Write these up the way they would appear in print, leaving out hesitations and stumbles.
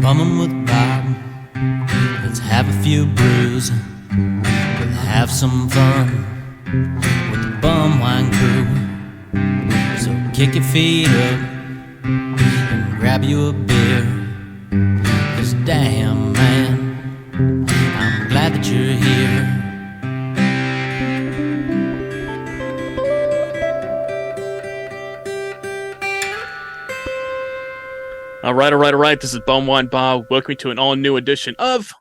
Bumming with Bob. Let's have a few brews. We'll have some fun with the bum wine crew. So kick your feet up and grab you a beer. 'Cause damn, man, I'm glad that you're here. All right. This is Bum Wine Bob. Welcome to an all-new edition of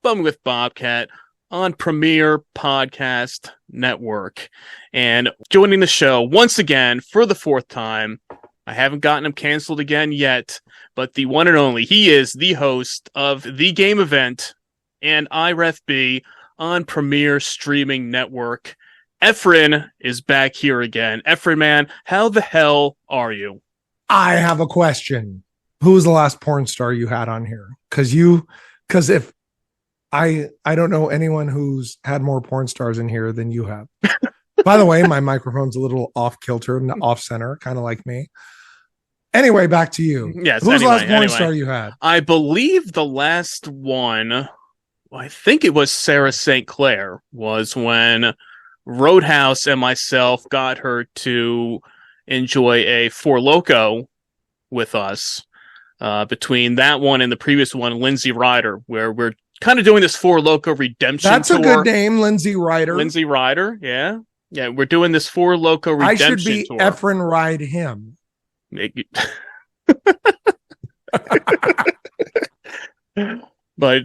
Bum with Bobcat on Premier Podcast Network. And joining the show once again for the fourth time, I haven't gotten him canceled again yet, but the one and only, he is the host of The Game Event and IREFB on Premier Streaming Network. EFREN is back here again. EFREN, man, how the hell are you? I have a question. Who was the last porn star you had on here? Because if I don't know anyone who's had more porn stars in here than you have. By the way, my microphone's a little off kilter and off center, kind of like me. Anyway, back to you. Yes. Who's the last porn star you had? I believe the last one, I think it was Sarah St. Clair, was when Roadhouse and myself got her to enjoy a Four Loko with us. Between that one and the previous one, Lindsay Ryder, where we're kind of doing this Four Loko redemption That's tour. a good name, Lindsay Ryder. Lindsay Ryder, yeah. Yeah, we're doing this Four Loko redemption tour. I should be tour. Efren ride him. But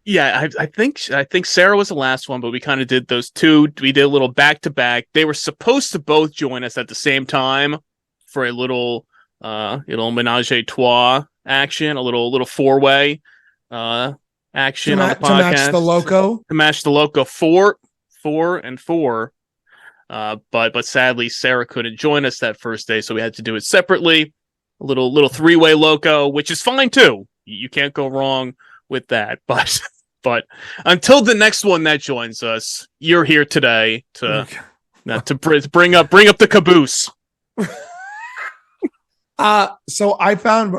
yeah, I think Sarah was the last one, but we kind of did those two. We did a little back-to-back. They were supposed to both join us at the same time for a little menage a trois action, a little four-way action on the podcast. To match the Loco? To match the Loco, four and four. But sadly, Sarah couldn't join us that first day, so we had to do it separately. A little three-way Loco, which is fine too. You can't go wrong with that. But until the next one that joins us, you're here today to bring up the caboose. So I found,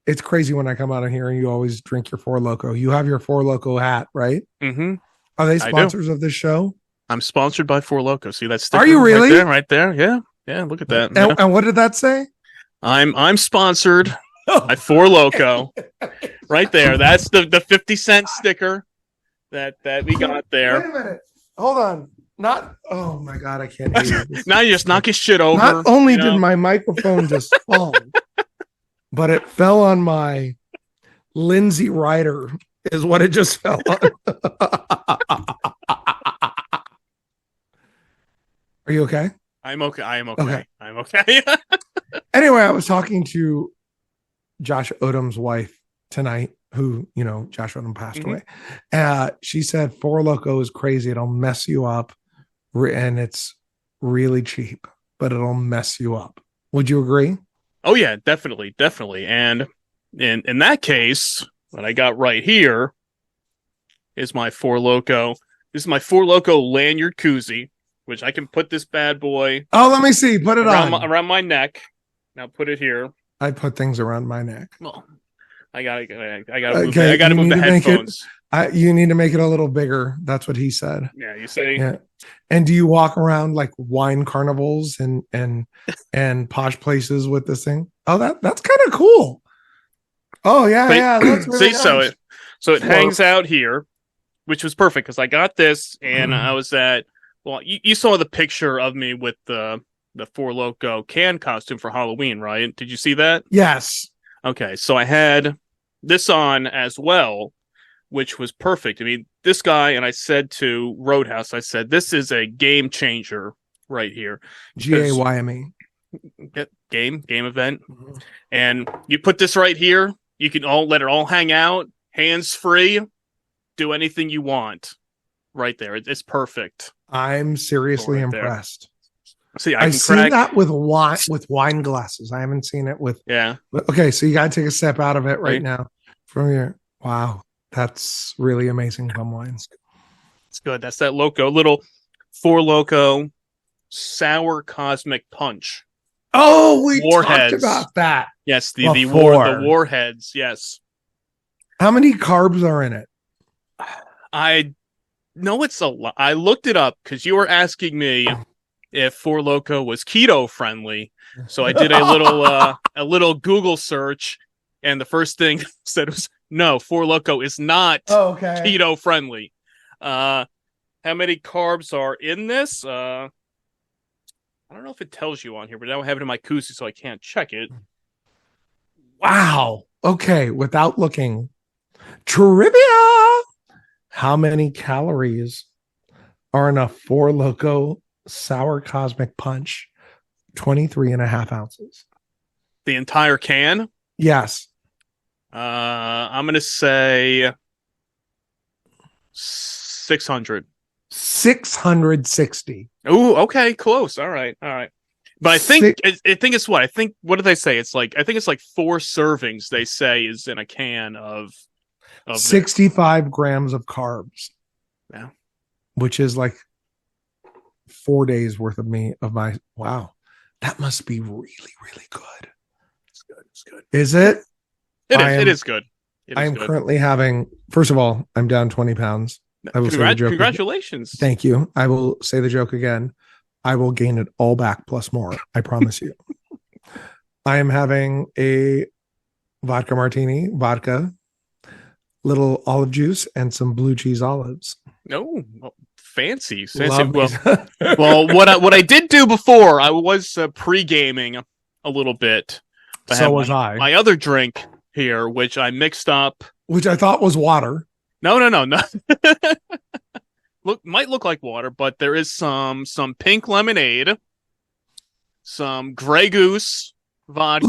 it's crazy when I come out of here and you always drink your Four Loko. You have your Four Loko hat, right? Mm-hmm. Are they sponsors of this show? I'm sponsored by Four Loko. See that sticker? Are you really? Right there. Yeah. Look at that. And what did that say? I'm sponsored by Four Loko. Right there. That's the 50-cent sticker that we got there. Wait a minute. Hold on. Oh my God, I can't hear you. Now you just knock his shit over. Not only did my microphone just fall, but it fell on my Lindsay Ryder is what it just fell on. Are you okay? I'm okay. I'm okay. Anyway, I was talking to Josh Odom's wife tonight, who, Josh Odom passed away. She said Four Loko is crazy. It'll mess you up. And it's really cheap, but it'll mess you up. Would you agree? Oh yeah, definitely. And in that case, what I got right here is my Four Loko. This is my Four Loko Lanyard Koozie, which I can put this bad boy. Oh, let me see. Put it around my neck. Now put it here. I put things around my neck. Well, I gotta move the headphones. You need to make it a little bigger. That's what he said. Yeah, you say. Yeah. And do you walk around like wine carnivals and posh places with this thing? Oh, that's kind of cool. Oh yeah. That's really nice. So it hangs out here, which was perfect because I got this and I was at. Well, you saw the picture of me with the Four Loko can costume for Halloween, right? Did you see that? Yes. Okay, so I had this on as well, which was perfect. I mean, this guy, and I said to Roadhouse, I said, this is a game changer right here. GAYME. Game event. Mm-hmm. And you put this right here, you can let it all hang out, hands free, do anything you want. Right there. It's perfect. I'm seriously impressed. See, I've seen that with wine glasses. I haven't seen it with. Yeah. Okay, so you got to take a step out of it right now. From your wow, that's really amazing. Plum wines. It's good. That's that little Four Loko sour cosmic punch. Oh, we talked about that. Yes, the Before. warheads. Yes. How many carbs are in it? I know it's a lot. I looked it up because you were asking me if Four Loko was keto friendly. So I did a little Google search, and the first thing said was no, Four Loko is not keto friendly. How many carbs are in this? I don't know if it tells you on here, but I don't have it in my Koozie, so I can't check it. Wow. Okay, without looking. Trivia. How many calories are in a Four Loko sour cosmic punch? 23.5 ounces. The entire can? Yes. I'm going to say 600. 660. Ooh, okay, close. All right. But I think it's what? What did they say? I think it's like 4 servings they say is in a can of 65 grams of carbs. Yeah. Which is like 4 days worth of my wow. That must be really, really good. It's good. Is it? It is good. I am currently having, first of all, I'm down 20 pounds. I will say the joke. Congratulations. Thank you. I will say the joke again. I will gain it all back plus more. I promise you. I am having a vodka martini, little olive juice, and some blue cheese olives. No, fancy. Well, what I did do before, I was pre-gaming a little bit. So was I. My other drink here, which I mixed up, which I thought was water. No. Might look like water, but there is some pink lemonade, some Grey Goose vodka.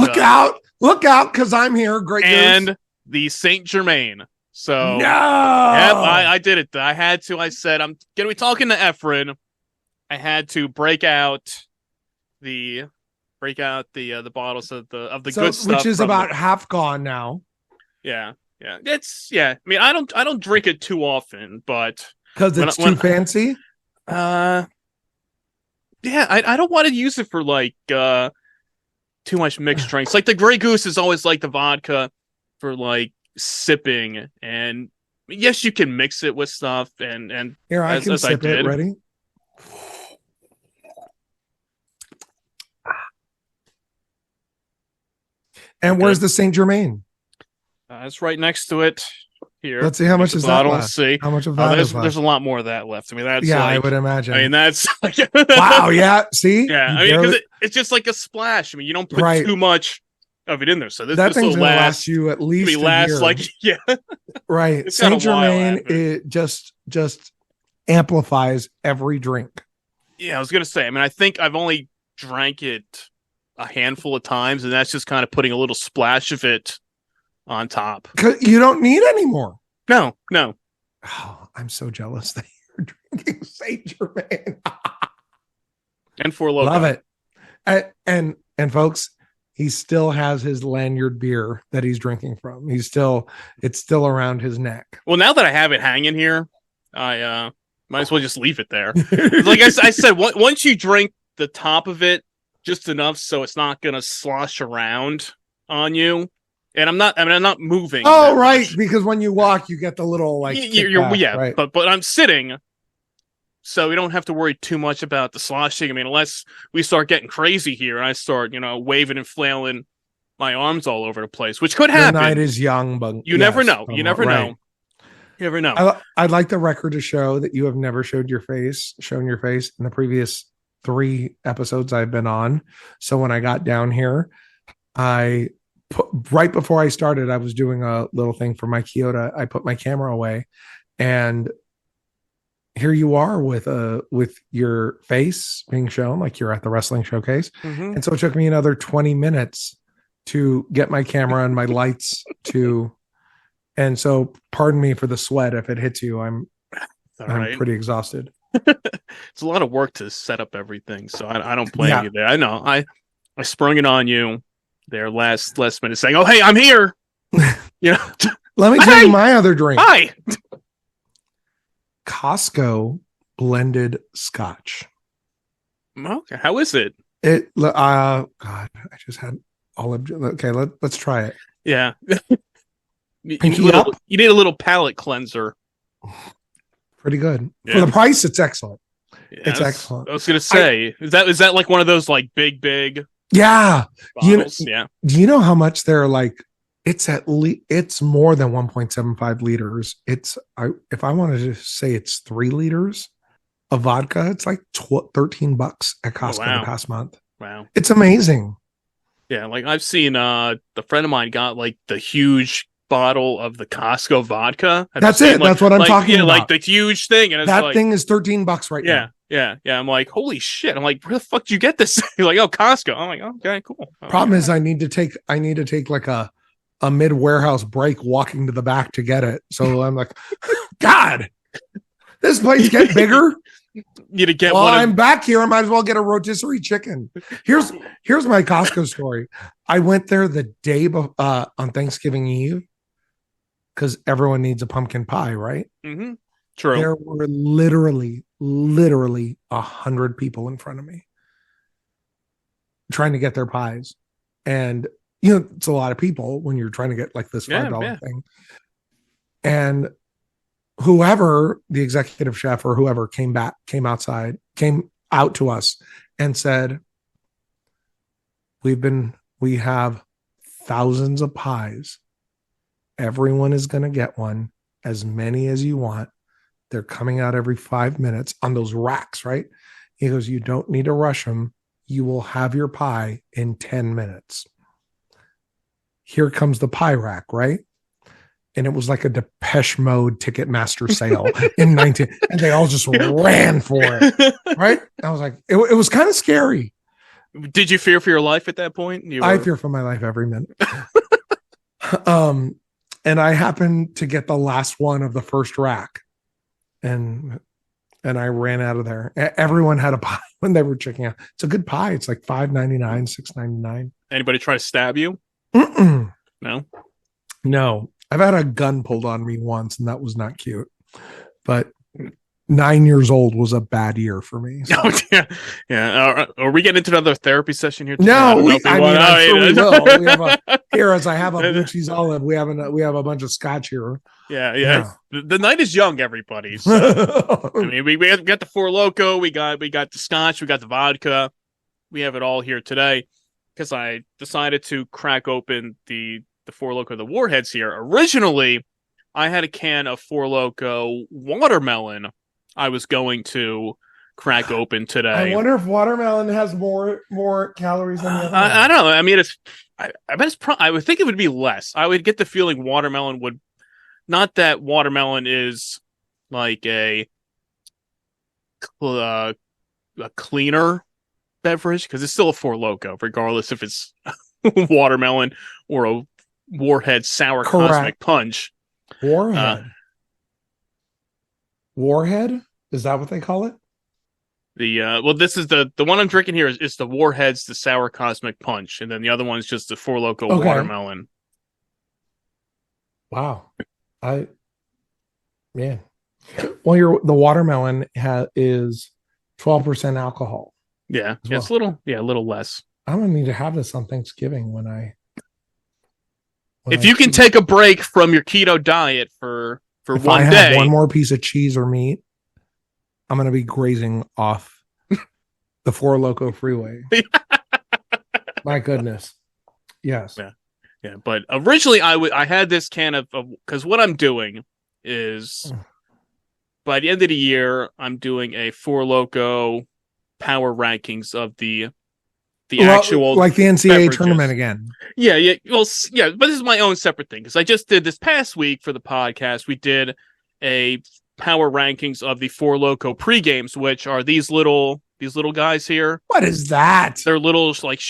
Look out, because I'm here. Grey Goose and the St-Germain. So no, I did it. I had to. I said I'm gonna be talking to Efren. I had to break out the bottles of the good stuff, which is about half gone now. Yeah. I mean, I don't drink it too often, but because it's too fancy. Yeah, I don't want to use it for like too much mixed drinks. Like the Grey Goose is always like the vodka for like sipping, and yes, you can mix it with stuff. And here I can sip it. Ready? And where's the St-Germain? It's right next to it. Here, let's see how much is that left. See how much of that is left. There's a lot more of that left. I mean, that's I would imagine. I mean, that's like wow. Yeah. See. Yeah. I mean, because it's just like a splash. I mean, you don't put too much of it in there, so this thing's will last you at least a year. Like right. St-Germain it just amplifies every drink. Yeah, I was gonna say. I mean, I think I've only drank it a handful of times, and that's just kind of putting a little splash of it on top. You don't need any more. No. Oh, I'm so jealous that you're drinking St-Germain. And Four Loko. Love it. And folks, he still has his Lanyard beer that he's drinking from. It's still around his neck. Well, now that I have it hanging here, I might as well just leave it there. Like I said, once you drink the top of it just enough so it's not gonna slosh around on you. And I'm not moving. Oh, right. Much. Because when you walk, you get the little like. Right. But I'm sitting, so we don't have to worry too much about the sloshing. I mean, unless we start getting crazy here and I start, waving and flailing my arms all over the place, which could happen. The night is young, but you never know. You never know. You never know. I'd like the record to show that you have never shown your face in the previous 3 episodes I've been on. So when I got down here, right before I started, I was doing a little thing for my Keto. I put my camera away, and here you are with your face being shown like you're at the wrestling showcase. Mm-hmm. And so it took me another 20 minutes to get my camera and my lights to. And so pardon me for the sweat if it hits you. I'm pretty exhausted. It's a lot of work to set up everything, so I don't blame you there. I know I sprung it on you there last minute saying, "Oh, hey, I'm here." Let me tell you my other drink. Hi. Costco blended scotch. Okay, how is it? God, I just had Okay, let's try it. Yeah. You Pinky need, up. you need a little palate cleanser. Pretty good Yeah. for the price. It's excellent. Yeah, It's excellent. I was gonna say, is that like one of those like big Yeah. bottles? Yeah. Do you know how much they're like? It's at least it's more than 1.75 liters. If I wanted to say it's 3 liters of vodka, it's like $13 at Costco the past month. Wow. It's amazing. Yeah, like I've seen the friend of mine got like the huge bottle of the Costco vodka. That's it. That's what I'm talking about. Like the huge thing, and it's that like, thing is $13 right now. Yeah. I'm like, holy shit! I'm like, where the fuck did you get this? You're like, oh, Costco. I'm like, okay, cool. Problem is, I need to take like a mid warehouse break, walking to the back to get it. So I'm like, God, this place get bigger. You to get well, one. I'm back here. I might as well get a rotisserie chicken. Here's my Costco story. I went there the day on Thanksgiving Eve because everyone needs a pumpkin pie, right? Mm-hmm. True. There were literally 100 people in front of me trying to get their pies, and it's a lot of people when you're trying to get like this $5 thing. And whoever the executive chef or whoever came out to us and said, we have thousands of pies. Everyone is going to get one, as many as you want. They're coming out every 5 minutes on those racks, right? He goes, you don't need to rush them. You will have your pie in 10 minutes. Here comes the pie rack, right? And it was like a Depeche Mode Ticketmaster sale in 19, and they all just ran for it, right? I was like, it was kind of scary. Did you fear for your life at that point? I fear for my life every minute. And I happened to get the last one of the first rack, and I ran out of there. Everyone had a pie when they were checking out. It's a good pie. It's like $5.99, $6.99. Anybody try to stab you? Mm-mm. No. I've had a gun pulled on me once, and that was not cute. But 9 years old was a bad year for me. So. Oh, yeah. Are we getting into another therapy session here today? No, I'm sure we will. We have here, as I have a blue cheese olive, we have a bunch of scotch here. Yeah. The night is young, everybody. So. I mean, we got the Four Loko, we got the scotch, we got the vodka. We have it all here today because I decided to crack open the Four Loko, the Warheads here. Originally, I had a can of Four Loko watermelon I was going to crack open today. I wonder if watermelon has more calories than the other. I don't know. I mean, I bet it's I would think it would be less. I would get the feeling watermelon would, not that watermelon is like a cleaner beverage, because it's still a Four Loko, regardless if it's watermelon or a Warhead sour cosmic punch. Warhead? Is that what they call it? This is the one I'm drinking here is the Warheads, the sour cosmic punch, and then the other one's just the Four Loko watermelon. Wow. Well, the watermelon is 12% alcohol. Yeah. Well. It's a little less. I'm gonna need to have this on Thanksgiving when if you can take a break from your keto diet for if one I day, have one more piece of cheese or meat, I'm going to be grazing off the Four Loko Freeway. My goodness. Yes. Yeah. But originally I had this can of, because what I'm doing is by the end of the year, I'm doing a Four Loko power rankings of the actual, like the NCAA beverages. Tournament again. Yeah. Well, yeah, but this is my own separate thing, because I just did this past week for the podcast. We did a power rankings of the Four Loko pregames, which are these little guys here. What is that? They're little like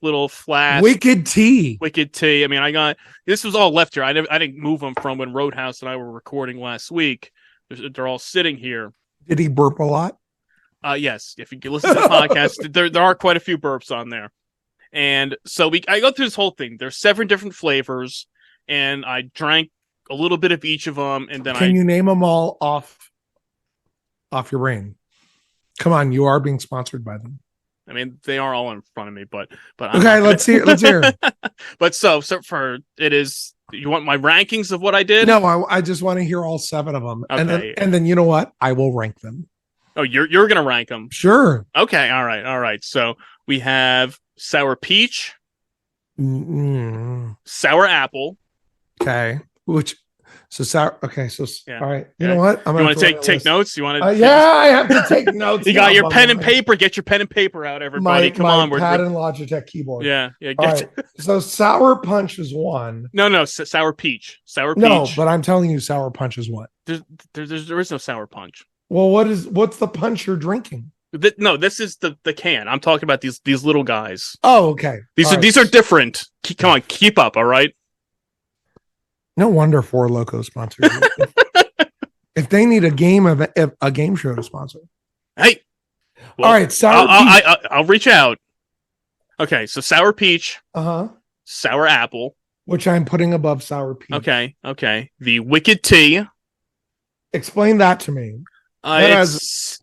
little flask Wicked tea. I mean, this was all left here. I didn't move them from when Roadhouse and I were recording last week. They're all sitting here. Did he burp a lot? Yes. If you can listen to the podcast, there are quite a few burps on there. And so I go through this whole thing. There's 7 different flavors, and I drank a little bit of each of them, and then Can you name them all off your brain? Come on, you are being sponsored by them. I mean, they are all in front of me, but Okay, let's hear. But so for it is. You want my rankings of what I did? No, I just want to hear all 7 of them, Okay. and then you know what? I will rank them. Oh, you're gonna rank them? Sure. Okay. All right. So we have sour peach, sour apple. Okay. So sour. Okay. So Yeah. all right. You know what? You want to take notes? You want to? Yeah, I have to take notes. You got your pen and paper. Get your pen and paper out, everybody. Come on, we're pad and Logitech keyboard. Yeah. All right. So sour punch is 1. No, sour peach. Sour peach. No, but I'm telling you, sour punch is what? There is no sour punch. Well, what's the punch you're drinking? No, this is the can. I'm talking about these little guys. Oh, okay. These are different. Come on, keep up. All right. No wonder Four Loko sponsors you. If they need a game show to sponsor. Hey. Well, all right, sour peach. I'll reach out. Okay, so sour peach. Sour apple, which I'm putting above sour peach. Okay. The Wicked Tea. Explain that to me. It's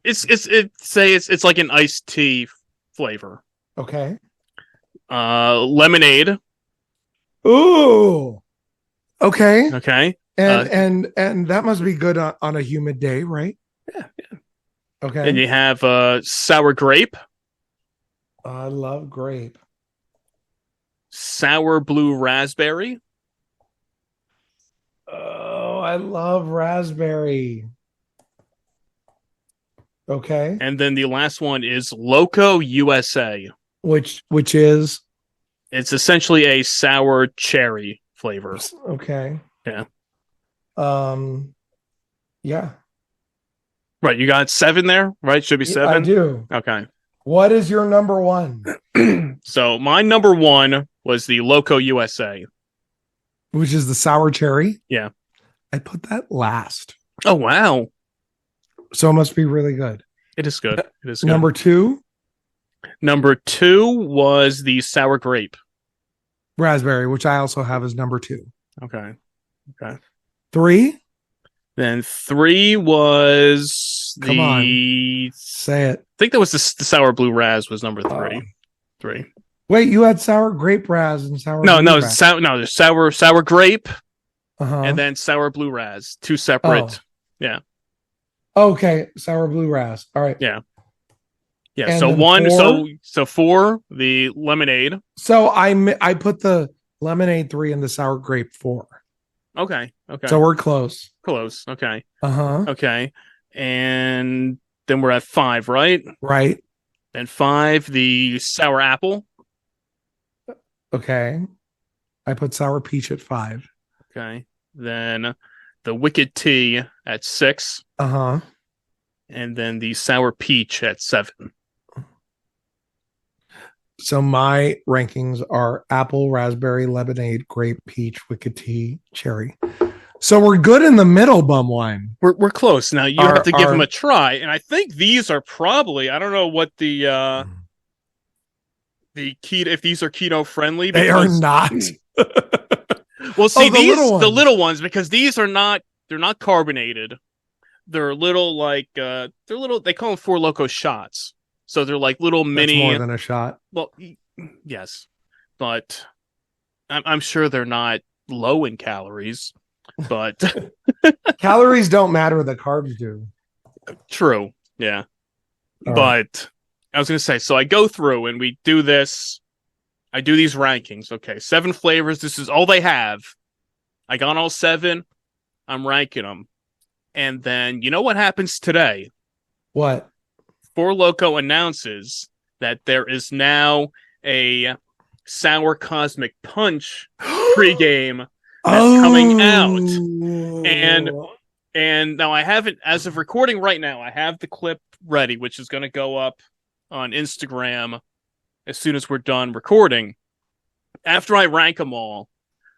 like an iced tea flavor. Okay. Lemonade. Ooh. Okay. Okay. And that must be good on a humid day, right? Yeah. Okay. And you have sour grape. I love grape. Sour blue raspberry. Oh, I love raspberry. Okay. And then the last one is Loco USA. Which is? It's essentially a sour cherry flavor. Okay. Yeah. Yeah. Right. You got 7 there, right? Should be 7. I do. Okay. What is your number 1? So my number 1 was the Loco USA. Which is the sour cherry? Yeah. I put that last. Oh, wow. So it must be really good. It is good. It is good. Number 2? Number 2 was the sour grape. Raspberry, which I also have as number 2. Okay. 3? Then 3 was Come on. Say it. I think that was the sour blue raz was number 3. 3. Wait, you had sour grape raz and sour there's sour grape and then sour blue raz. 2 separate. Yeah. Okay, sour blue raz. All right. Yeah. And so 1, 4, the lemonade. So I put the lemonade 3 and the sour grape 4. Okay. So we're close. Okay. Okay. And then we're at 5, right? Right. Then 5, the sour apple. Okay. I put sour peach at 5. Okay. Then the Wicked Tea at 6. And then the sour peach at 7. So my rankings are apple, raspberry, lemonade, grape, peach, Wicked Tea, cherry. So we're good in the middle, bum wine. We're close. Now you have to give them a try. And I think these are probably, I don't know what the keto, if these are keto friendly. They are not. Well, see, the little ones, because these are not, they're not carbonated. They're little they call them Four Loko shots. So they're like little mini. That's more than a shot. Well, yes, but I'm sure they're not low in calories, but calories don't matter. The carbs do. True. Yeah. All but right. I was going to say, so I go through and we do this. I do these rankings. Okay. 7 flavors. This is all they have. I got all 7. I'm ranking them. And then you know what happens today? What? Four Loko announces that there is now a Sour Cosmic Punch pregame that's coming out. And now I haven't, as of recording right now, I have the clip ready, which is going to go up on Instagram as soon as we're done recording. After I rank them all,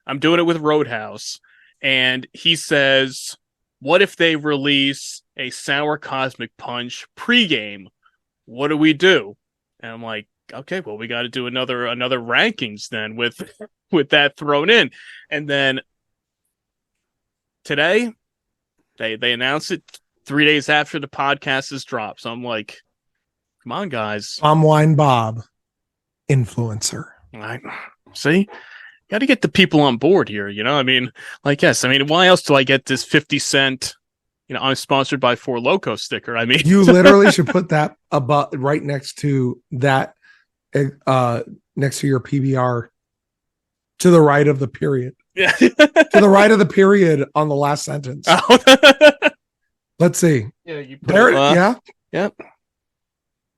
I'm doing it with Roadhouse, and he says, what if they release a Sour Cosmic Punch pregame? What do we do? And I'm like, okay, well, we got to do another rankings then with that thrown in. And then today, they announce it 3 days after the podcast is dropped. So I'm like, Come on, guys. Wine Bob, influencer. See, got to get the people on board here. I mean, yes. I mean, why else do I get this 50-cent? I'm sponsored by Four Loko sticker. I mean, you literally should put that right next to that, next to your PBR, to the right of the period. Yeah, to the right of the period on the last sentence. Oh. Let's see. Yeah, you put there. Yeah. Yep.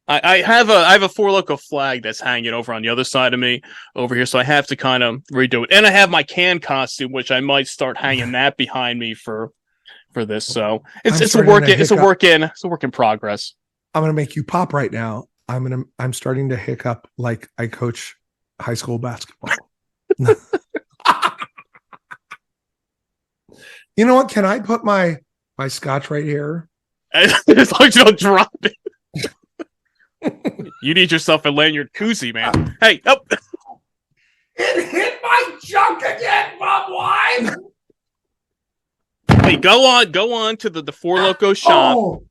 I have a Four Loko flag that's hanging over on the other side of me over here, so I have to kind of redo it. And I have my can costume, which I might start hanging that behind me for this. So it's a work in progress. I'm gonna make you pop right now. I'm starting to hiccup like I coach high school basketball. You know what? Can I put my scotch right here? As long as you don't drop it. You need yourself a Lanyard Koozie, man. Hey, oh. It hit my junk again, Bob Wine. Hey, go on to the Four Loko shop. Oh.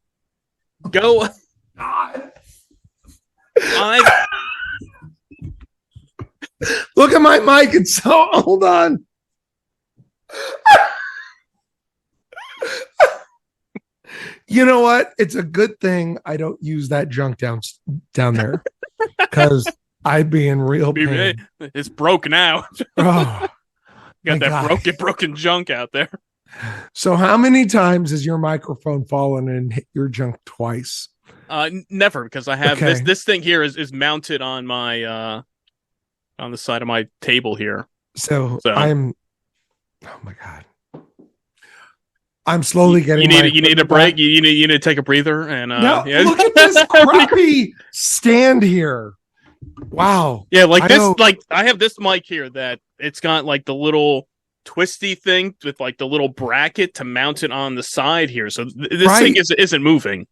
Go. God. Look at my mic. It's so. Hold on. You know what? It's a good thing I don't use that junk down there, because I'd be in real pain. It's broke now. Oh, got that broken junk out there. So how many times has your microphone fallen and hit your junk twice? Never, because I have this thing here is mounted on my on the side of my table here. So I'm. Oh my God. I'm slowly getting. You need a break. You need to take a breather and. No, yeah. Look at this crappy stand here. Wow. Yeah, I have this mic here that it's got like the little twisty thing with like the little bracket to mount it on the side here. So this thing isn't moving.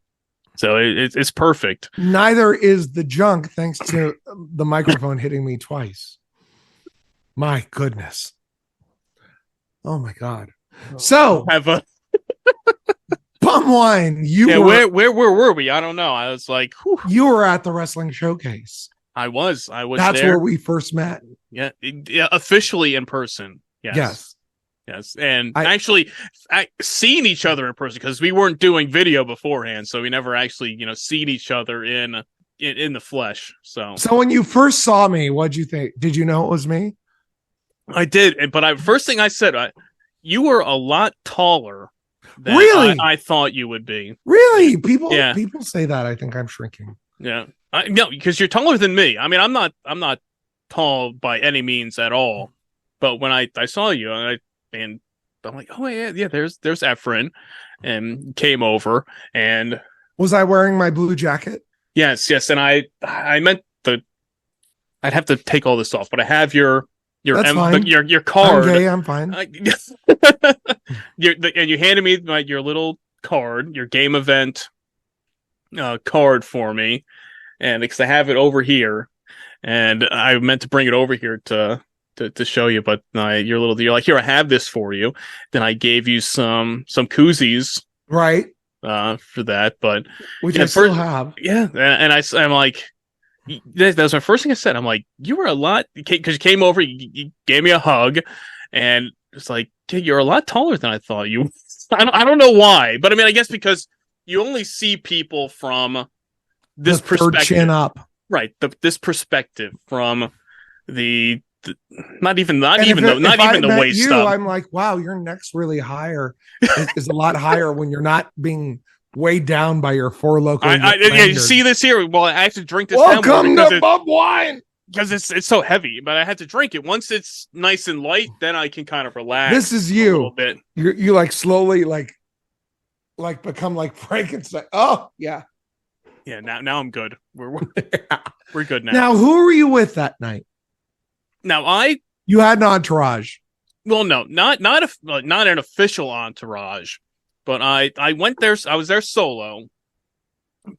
So it's perfect. Neither is the junk, thanks to the microphone hitting me twice. My goodness. Oh my God. So have a Bum Wine. Where were we? I don't know. I was like, whew. You were at the wrestling showcase. I was. That's there. where we first met. Yeah, officially in person. Yes. And actually seeing each other in person, because we weren't doing video beforehand, so we never actually, seen each other in the flesh. So when you first saw me, what'd you think? Did you know it was me? I did, but first thing I said, you were a lot taller than I thought you would be. Really? People say that. I think I'm shrinking. Yeah. No, because you're taller than me. I mean, I'm not tall by any means at all. But when I saw you and I'm like, oh yeah, there's EFREN, and came over. And was I wearing my blue jacket? Yes, and I meant I'd have to take all this off, but I have your card. Okay, I'm fine. And you handed me your little card, your game event card for me, and because I have it over here, and I meant to bring it over here to show you, but you're like, here, I have this for you. Then I gave you some koozies, right? For that, but which I still have. Yeah, and I'm like, that was my first thing I said. I'm like, you were a lot, because you came over, you gave me a hug, and it's like, dude, you're a lot taller than I thought you. I don't know why, but I mean, I guess because you only see people from this perspective, chin up, right? This perspective from the not even the waist stuff. I'm like, wow, your neck's really higher. is a lot higher when you're not being weighed down by your Four Loko. You see this here? Well, I have to drink this. Welcome to Bub Wine. Because it's so heavy, but I had to drink it. Once it's nice and light, then I can kind of relax. This is you. A little bit. You like slowly like become like Frankenstein. Oh yeah. Yeah. Now I'm good. We're good now. Now, who were you with that night? Now you had an entourage. Well, no, not an official entourage, but I went there. I was there solo,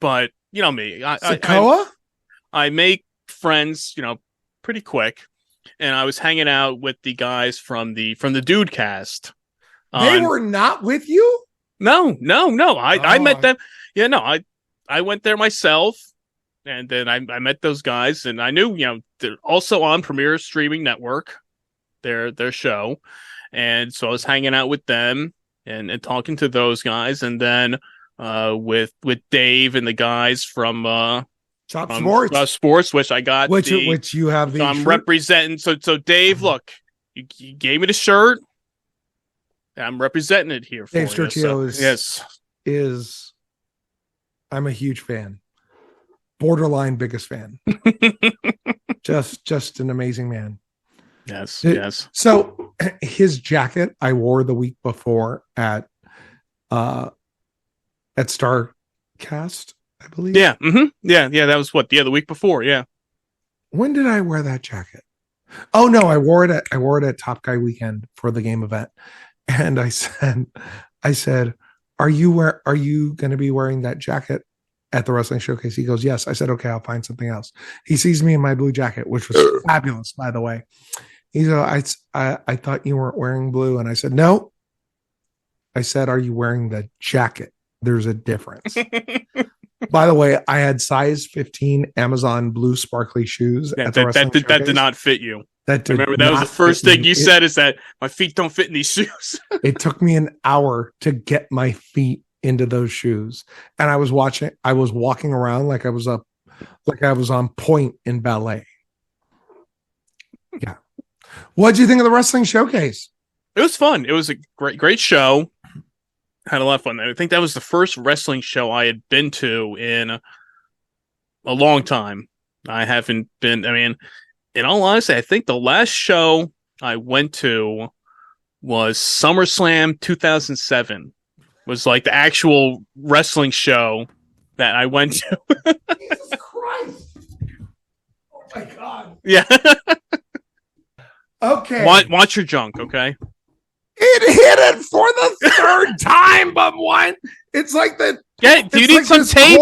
but you know me. I make friends, pretty quick, and I was hanging out with the guys from the Dude Cast. They were not with you? No. I met them. Yeah, no. I went there myself, And then I met those guys, and I knew, they're also on Premier Streaming Network, their show. And so I was hanging out with them and talking to those guys. And then with Dave and the guys from Chop Sports. Sports, which I got, which you have the I'm shirt? representing. So Dave, look, you gave me the shirt. I'm representing it here for Dave you. Sturcio is I'm a huge fan. Borderline biggest fan. just an amazing man. Yes. So his jacket I wore the week before at Starcast, I believe. Yeah. Mm-hmm. Yeah. That was the week before. Yeah. When did I wear that jacket? Oh no, I wore it at Top Guy Weekend for the game event. And I said, are you going to be wearing that jacket at the wrestling showcase? He goes, yes. I said, okay, I'll find something else. He sees me in my blue jacket, which was fabulous, by the way. He goes, I thought you weren't wearing blue. And I said, no. I said, are you wearing the jacket? There's a difference. By the way, I had size 15 Amazon blue sparkly shoes. That did not fit you. Remember, that was the first thing you said, is that my feet don't fit in these shoes. It took me an hour to get my feet into those shoes. And I was walking around like I was on point in ballet. Yeah. What did you think of the wrestling showcase? It was fun. It was a great show. Had a lot of fun. I think that was the first wrestling show I had been to in a long time. I haven't been, in all honesty, I think the last show I went to was SummerSlam 2007. Was like the actual wrestling show that I went to. Jesus Christ. Oh my God. Yeah. Okay. Watch your junk, okay? It hit it for the third time, Bum Wine. It's like the. Do you need some tape?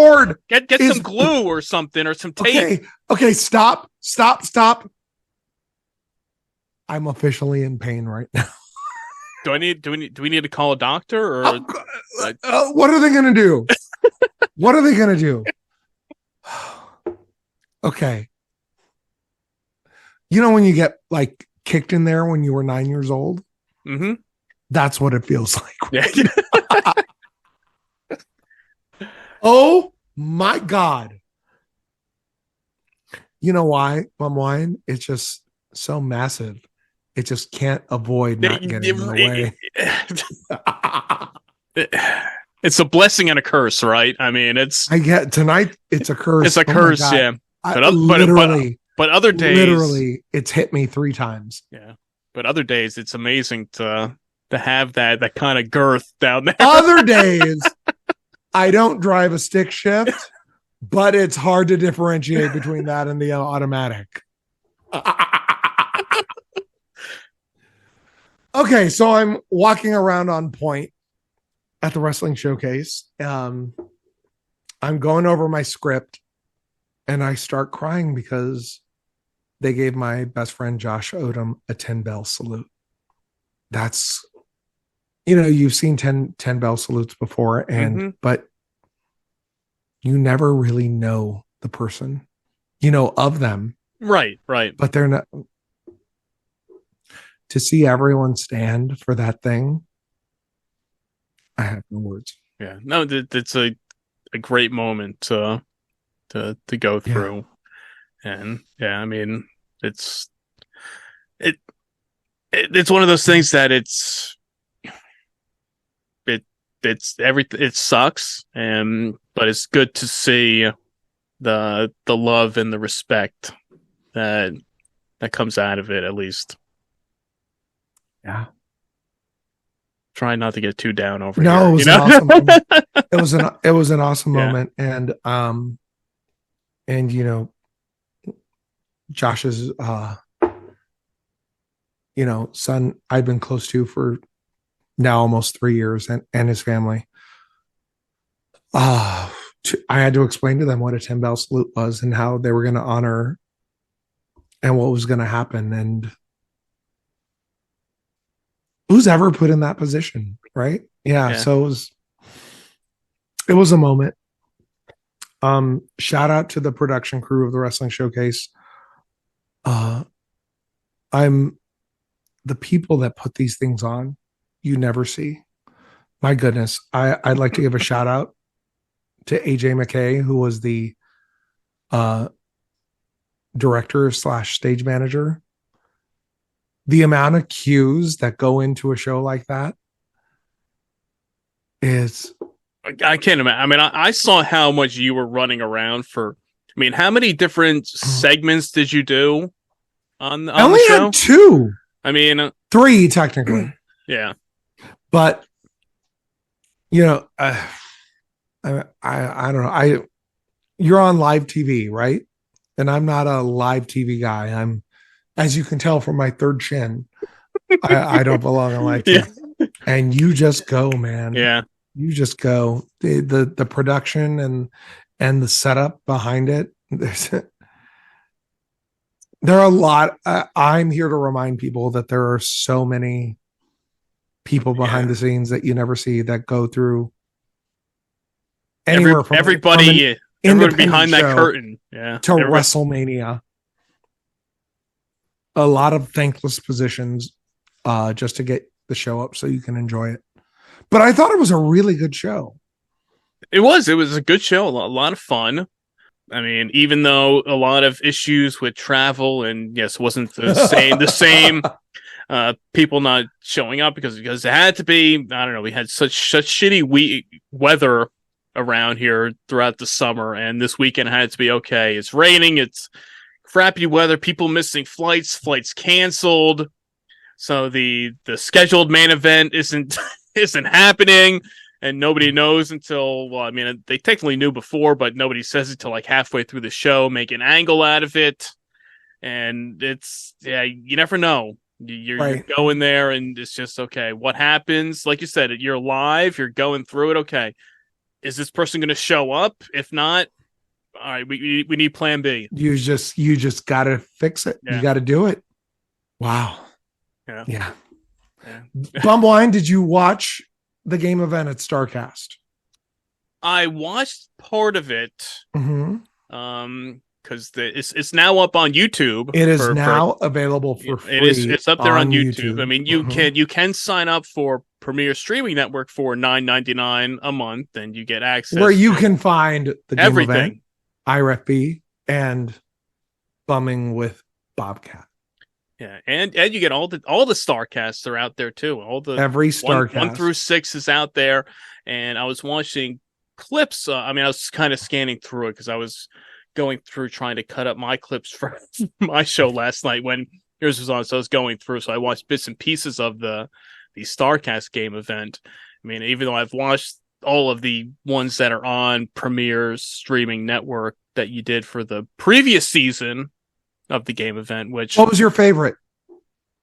Get some glue or something, or some tape. Okay. Stop. I'm officially in pain right now. Do we need to call a doctor, or what are they going to do? What are they going to do? Okay. You know when you get like kicked in there when you were 9 years old? Mm-hmm. That's what it feels like. Yeah. Oh my God. You know why, Bum Wine? It's just so massive. It just can't avoid not getting in the way. It's a blessing and a curse, right? I get tonight. It's a curse. It's a curse, yeah. But other days, literally, it's hit me 3 times. Yeah. But other days, it's amazing to have that kind of girth down there. Other days, I don't drive a stick shift, but it's hard to differentiate between that and the automatic. Okay, so I'm walking around on point at the wrestling showcase. I'm going over my script, and I start crying because they gave my best friend Josh Odom a 10-bell salute. That's, you've seen 10-bell salutes before, but you never really know the person, of them. Right. But they're not. To see everyone stand for that thing, I have no words. Yeah, no, it's a great moment to go through, and it's one of those things that it sucks, but it's good to see the love and the respect that comes out of it, at least. Yeah. Try not to get too down over here. It was an awesome moment. It was an awesome moment. And Josh's son I've been close to for now almost 3 years, and his family. I had to explain to them what a 10-bell salute was and how they were going to honor and what was going to happen. And who's ever put in that position, right? Yeah. So it was a moment. Shout out to the production crew of the Wrestling Showcase. I'm the people that put these things on, you never see. My goodness. I'd like to give a shout out to AJ McKay, who was the director / stage manager. The amount of cues that go into a show like that is, I can't imagine. I mean, I saw how much you were running around for. I mean, how many different segments did you do on I only the show? had 2. I mean, 3 technically. Yeah. But you know, I don't know. You're on live TV, right? And I'm not a live TV guy. I'm, as you can tell from my third chin, I don't belong on live TV. Yeah. And you just go, man. Yeah. You just go. The production and the setup behind it. There are a lot. I'm here to remind people that there are so many people behind the scenes that you never see that go through anywhere from everybody behind that curtain to WrestleMania. A lot of thankless positions just to get the show up so you can enjoy it. But I thought it was a really good show. It was a good show, a lot of fun. I mean, even though a lot of issues with travel and yes, wasn't the same people not showing up because it had to be. I don't know. We had such shitty weather around here throughout the summer, and this weekend had to be okay. It's raining. It's crappy weather. People missing flights canceled. So the scheduled main event isn't happening, and nobody knows until. Well, I mean, they technically knew before, but nobody says it till like halfway through the show. Make an angle out of it, and it's you never know. You're going there, and it's just okay. What happens? Like you said, you're live. You're going through it. Okay, is this person going to show up? If not, all right, we need Plan B. You just got to fix it. Yeah. You got to do it. Wow. Yeah. Bumwine, did you watch the game event at StarCast? I watched part of it. Mm-hmm. Because it's now up on YouTube. It is now available for free. It's up there on YouTube. I mean, you can sign up for Premier Streaming Network for $9.99 a month, and you get access where you can find the game everything, event, IREFB, and Bumming with Bobcat. Yeah, and you get all the StarCasts are out there too. Every StarCast 1 through 6 is out there, and I was watching clips. I mean, I was kind of scanning through it because I was going through trying to cut up my clips for my show last night when yours was on. So I was going through. So I watched bits and pieces of the StarCast game event. I mean, even though I've watched all of the ones that are on Premier's streaming network that you did for the previous season of the game event, what was your favorite?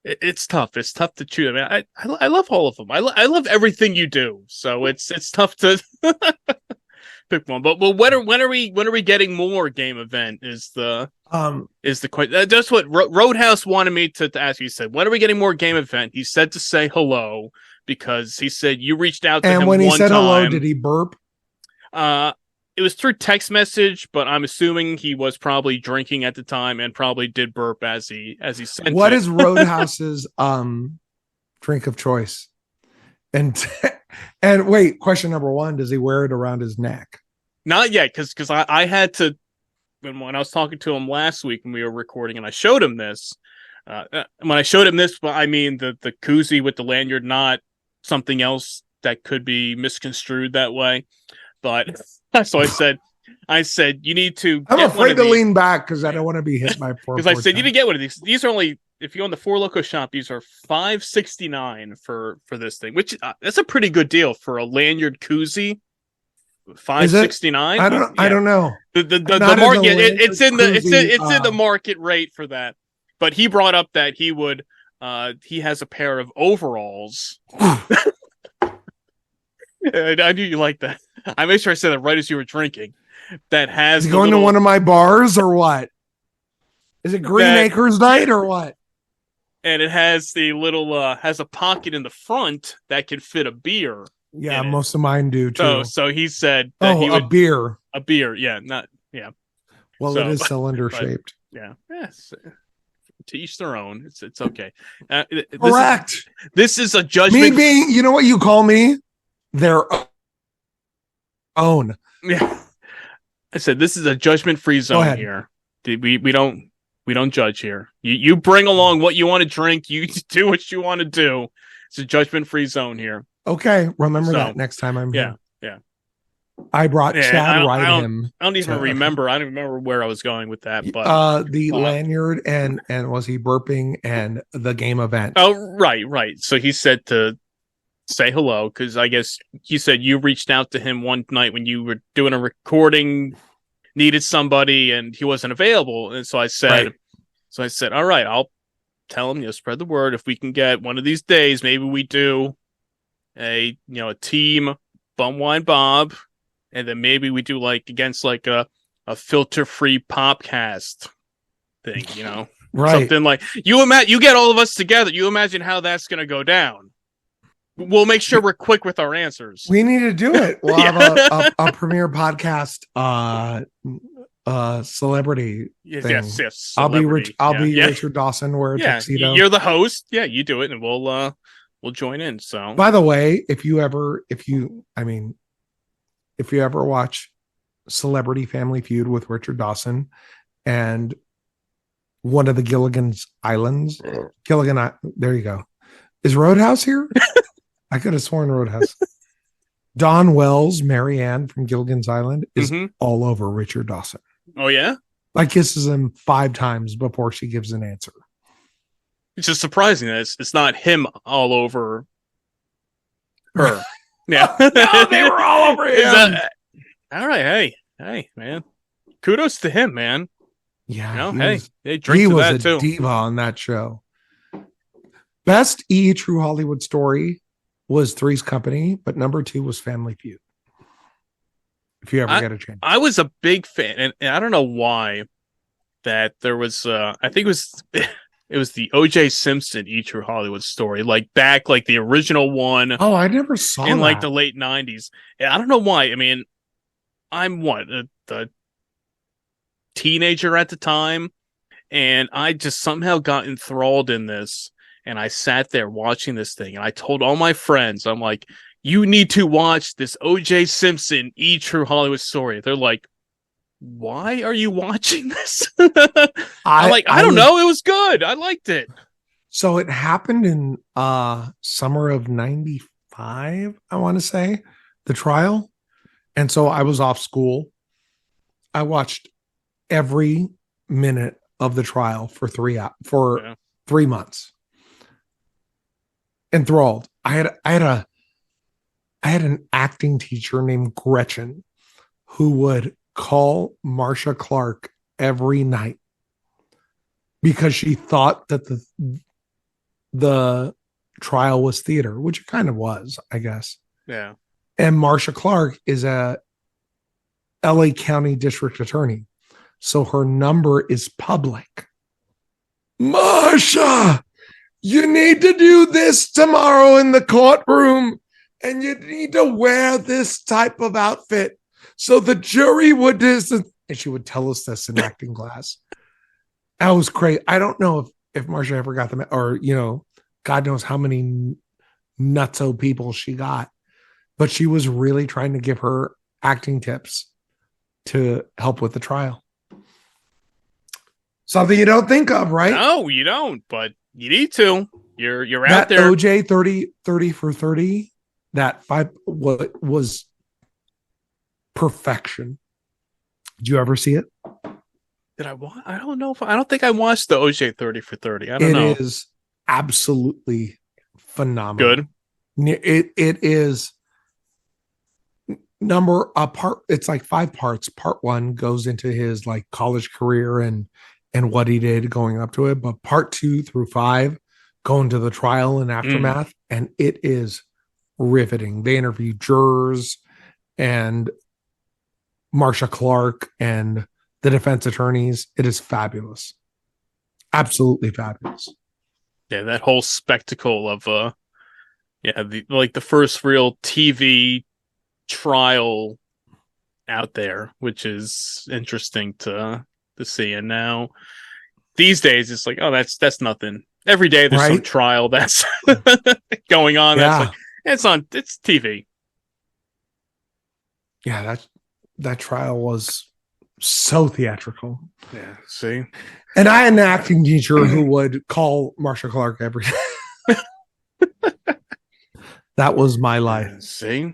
It's tough. It's tough to choose. I mean, I love all of them. I love everything you do. So it's tough to pick one. But when are we getting more game event? Is the question. That's what Roadhouse wanted me to ask you. He said, when are we getting more game event? He said to say hello because he said you reached out to him. And when he said time. Hello, did he burp? It was through text message, but I'm assuming he was probably drinking at the time and probably did burp as he sent What it. is Roadhouse's drink of choice? And wait, question number 1, does he wear it around his neck? Not yet, because I had to when I was talking to him last week when we were recording, and I showed him this. When I showed him this, I mean the Koozie with the lanyard, not something else that could be misconstrued that way. But so I said you need to. I'm afraid to lean back because I don't want to be hit by poor. Because I said you need to get one of these. These are only, if you go on the Four Loko shop, these are $5.69 for this thing, which that's a pretty good deal for a lanyard Koozie. $5.69. I don't know. The market it's in the market rate for that. But he brought up that he would he has a pair of overalls. I knew you liked that. I made sure I said that right as you were drinking. That has going to one of my bars or what? Is it Green Acres night or what? And it has the little has a pocket in the front that can fit a beer. Yeah, most of mine do too. So he said that he would a beer. a beer. Yeah, not yeah. Well, it is cylinder shaped. Yeah. Yes. To each their own. It's okay. Correct. This is a judgment. Me being, you know what you call me? Their own. Yeah. I said this is a judgment-free zone here. We don't judge here. You bring along what you want to drink. You do what you want to do. It's a judgment-free zone here. Okay, remember that next time I'm here. Yeah. I brought Chad Rydham. I don't even remember. I don't remember where I was going with that. But the Lanyard and was he burping and the game event? Oh, right. So he said to say hello because I guess he said you reached out to him one night when you were doing a recording, needed somebody, and he wasn't available. And so I said, all right, I'll tell him. Spread the word. If we can get one of these days, maybe we do a team Bum Wine Bob. And then maybe we do against a filter-free popcast thing, right? Something like you get all of us together. You imagine how that's going to go down. We'll make sure we're quick with our answers. We need to do it. We'll have a premiere podcast, celebrity. Yes. I'll be Richard Dawson. Wear a tuxedo. You're the host. Yeah, you do it, and we'll join in. So, by the way, if you ever watch Celebrity Family Feud with Richard Dawson and one of the Gilligan's Islands, there you go. Is Roadhouse here? I could have sworn Roadhouse. Dawn Wells, Marianne from Gilligan's Island, is all over Richard Dawson. Oh, yeah? Like kisses him 5 times before she gives an answer. It's just surprising that it's not him all over her. Yeah. No, they were all over him. All right. Hey, man. Kudos to him, man. Yeah. They drink to that too. He was a diva on that show. Best True Hollywood story was Three's Company, but number 2 was Family Feud. If you ever get a chance. I was a big fan, and I don't know why that there was, I think it was the O.J. Simpson True Hollywood story, back the original one. Oh, I never saw in the late 90s. I don't know why. I mean, I'm the teenager at the time, and I just somehow got enthralled in this, and I sat there watching this thing, and I told all my friends, I'm like, you need to watch this O.J. Simpson True Hollywood story. They're like, why are you watching this? I don't know. It was good. I liked it. So it happened in summer of 95, I want to say, the trial. And so I was off school. I watched every minute of the trial for 3 months. Enthralled. I had an acting teacher named Gretchen who would call Marcia Clark every night because she thought that the trial was theater, which it kind of was, I guess. Yeah. And Marcia Clark is a LA County District Attorney. So her number is public. Marcia, you need to do this tomorrow in the courtroom, and you need to wear this type of outfit. So the jury would and she would tell us this in acting class. That was crazy. I don't know if Marcia ever got them, or God knows how many nutso people she got, but she was really trying to give her acting tips to help with the trial. Something you don't think of, right? No, you don't, but you need to. You're out that there. OJ 30 for 30, that 5 was perfection. Did you ever see it? Did I watch? I don't know. I don't think I watched the OJ 30 for 30. I don't know. It is absolutely phenomenal. Good. It is it's like 5 parts. Part 1 goes into his college career and what he did going up to it, but part 2 through 5 go into the trial and aftermath, and it is riveting. They interview jurors and Marcia Clark and the defense attorneys. It is fabulous. Absolutely fabulous. Yeah, that whole spectacle of Yeah, the first real TV trial out there, which is interesting to see. And now these days, it's like, oh, that's nothing. Every day there's some trial that's going on. Yeah. That's like it's TV. Yeah, that trial was so theatrical. Yeah, see. And I had an acting teacher who would call Marsha Clark every day. That was my life. Yeah, see?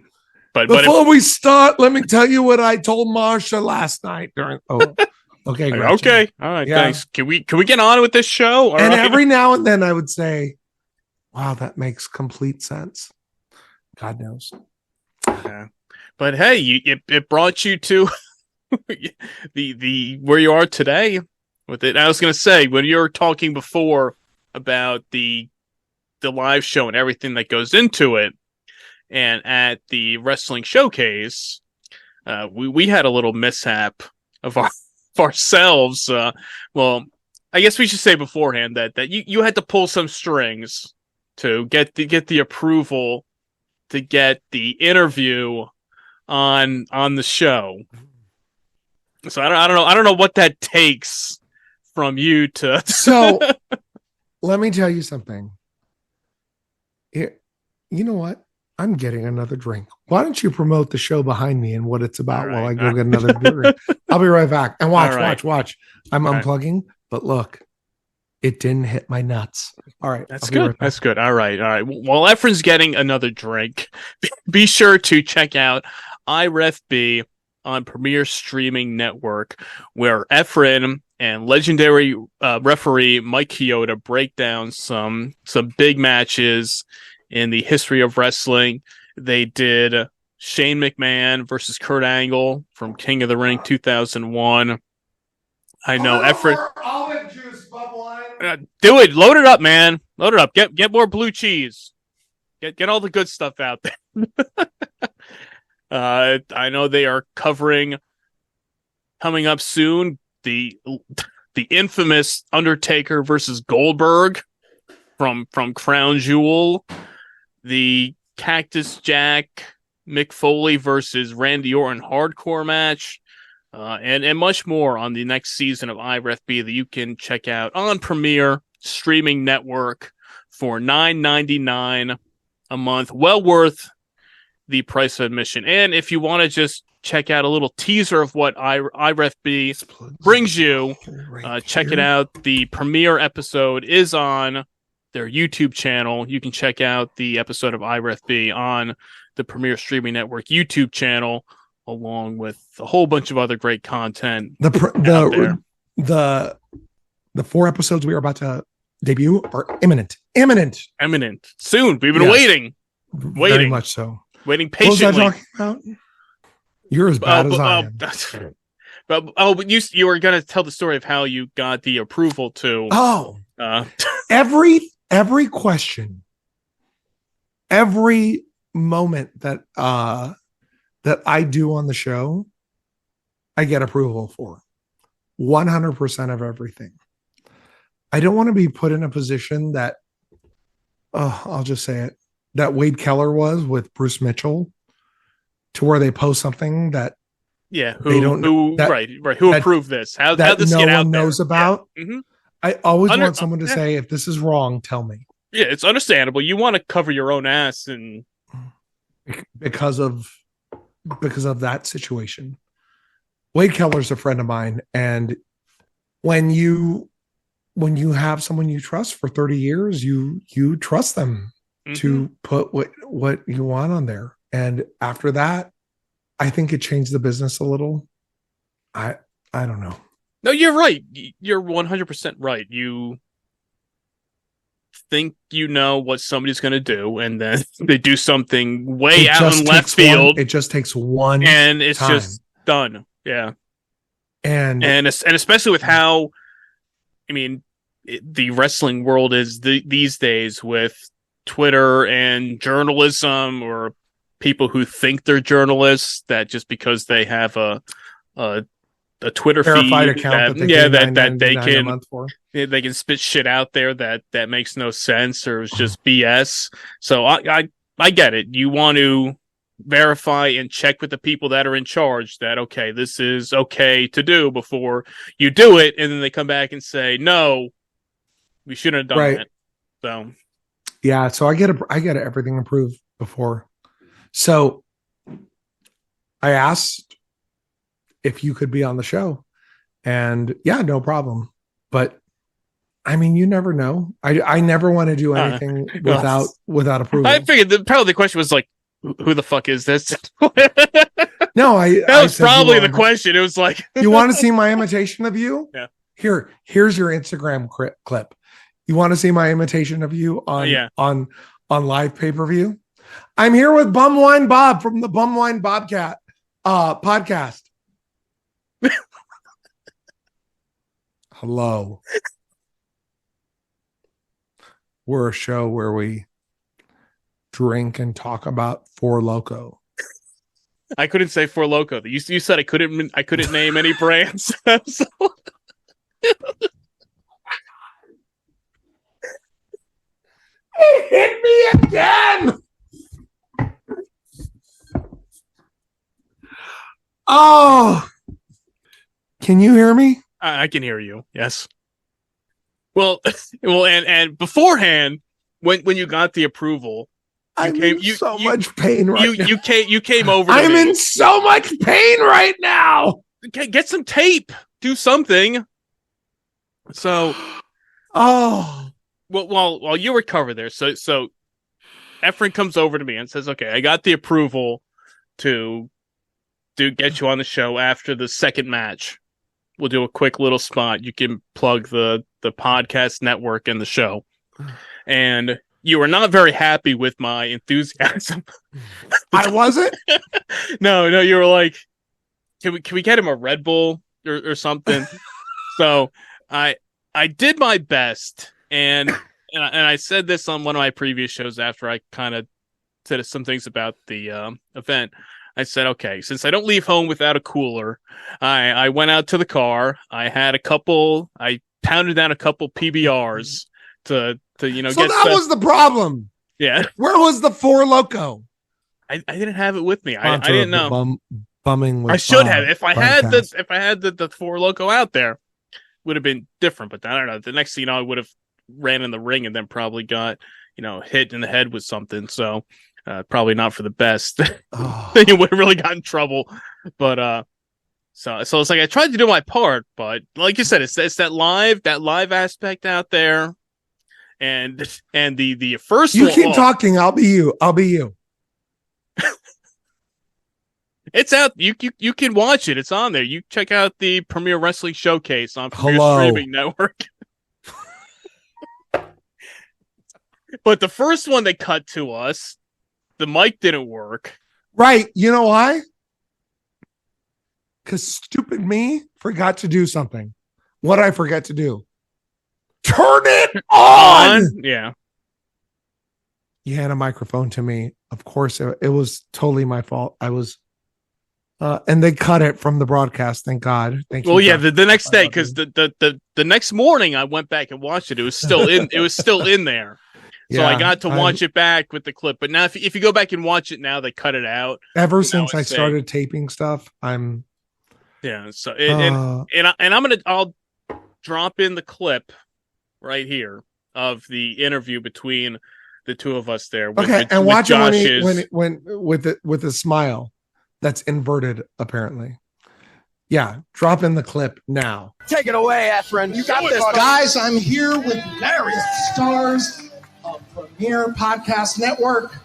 But before we start, let me tell you what I told Marsha last night during okay, Gretchen. Okay. All right, thanks. Can we get on with this show? And every now and then I would say, wow, that makes complete sense. God knows. Yeah. But hey, it brought you to the where you are today with it. I was gonna say, when you were talking before about the live show and everything that goes into it, and at the wrestling showcase, we had a little mishap of ourselves. Well, I guess we should say beforehand that you had to pull some strings to get the approval to get the interview on the show. So I don't know what that takes from you to. So let me tell you something. You know what? I'm getting another drink. Why don't you promote the show behind me and what it's about while I go get another drink? I'll be right back. And watch. I'm unplugging, but look, it didn't hit my nuts. All right. That's good. That's good. All right. While Efren's getting another drink, be sure to check out IREFB on Premier Streaming Network, where Efren and legendary referee Mike Chioda break down some big matches in the history of wrestling. They did Shane McMahon versus Kurt Angle from King of the Ring 2001. I know Efren. Olive juice, bubbling. Do it. Load it up, man. Load it up. Get more blue cheese. Get all the good stuff out there. I know they are covering coming up soon the infamous Undertaker versus Goldberg from Crown Jewel, the Cactus Jack Mick Foley versus Randy Orton hardcore match, and much more on the next season of IREFB that you can check out on Premier Streaming Network for $9.99 a month. Well worth the price of admission. And if you want to just check out a little teaser of what IREFB brings you, check it out. The premiere episode is on their YouTube channel. You can check out the episode of IREFB on the Premier Streaming Network YouTube channel, along with a whole bunch of other great content. The 4 episodes we are about to debut are imminent. Soon. We've been waiting. Very much so. Waiting patiently. What was I talking about? You're as bad as I am. But you were going to tell the story of how you got the approval to. Every question, every moment that I do on the show, I get approval for 100% of everything. I don't want to be put in a position that, I'll just say it, that Wade Keller was with Bruce Mitchell, to where they post something that who approved this? How this no get out one there? knows about. Yeah. Mm-hmm. I always want someone to say, if this is wrong, tell me. Yeah, it's understandable. You want to cover your own ass, and because of that situation. Wade Keller's a friend of mine, and when you have someone you trust for 30 years, you trust them to put what you want on there. And after that, I think it changed the business a little. I don't know. No, you're right. You're 100% right. You think you know what somebody's going to do, and then they do something way out in left field. It just takes one, and it's just done. Yeah, and especially with how, I mean, the wrestling world is these days with Twitter and journalism, or people who think they're journalists that just because they have a Twitter verified feed account they can spit shit out there that makes no sense or is just BS. So I I get it. You want to verify and check with the people that are in charge that, okay, this is okay to do before you do it. And then they come back and say, no, we shouldn't have done that. So, yeah. So I get everything approved before. So I asked if you could be on the show, and yeah, no problem. But I mean, you never know. I never want to do anything without approval. I figured probably the question was like, who the fuck is this? No, that was probably the question. It was like, you want to see my imitation of you? Yeah. Here's your Instagram clip. You want to see my imitation of you on live pay-per-view? I'm here with Bumwine Bob from the Bumwine Bobcat podcast. Hello. We're a show where we drink and talk about Four Loko. I couldn't say Four Loko. You said I couldn't name any brands. So... It hit me again. Oh, can you hear me? I can hear you. Yes. Well, and beforehand, when you got the approval, I'm in so much pain right now. You came over. I'm in so much pain right now. Get some tape. Do something. So, oh, well, while you recover there, so Efren comes over to me and says, "Okay, I got the approval to get you on the show after the second match. We'll do a quick little spot. You can plug the podcast network and the show." And you were not very happy with my enthusiasm. I wasn't? No, you were like, can we get him a Red Bull or something? So I did my best, and I said this on one of my previous shows after I kind of said some things about the event. I said, okay, since I don't leave home without a cooler, I went out to the car. I pounded down a couple PBRs to So that was the problem. Yeah. Where was the Four Loko? I didn't have it with me. I didn't know. Bumming with I should have. If I had podcast. the Four Loko out there, would have been different. But I don't know. The next thing you know, I would have ran in the ring and then probably got hit in the head with something. So probably not for the best. Oh. You would have really got in trouble. But so it's like I tried to do my part, but like you said, it's that live aspect out there. And the first you keep talking, I'll be you. It's out. You can watch it. It's on there. You check out the Premier Wrestling Showcase on Premier Streaming Network. But the first one they cut to us, the mic didn't work. Right. You know why? Because stupid me forgot to do something. What did I forget to do? Turn it on. Yeah. You had a microphone to me. Of course, it was totally my fault. I was, and they cut it from the broadcast. Thank God. Thank you. Well, yeah, the next day, because the next morning I went back and watched it. It was still in. It was still in there. So I got to watch it back with the clip. But now, if you go back and watch it now, they cut it out. Ever since I started taping stuff, I'm. Yeah. So I'll drop in the clip right here of the interview between the two of us there. And watch him when with a smile that's inverted, apparently. Yeah, drop in the clip now. Take it away, Efren. You got this, guys. I'm here with various stars of Premier Podcast Network.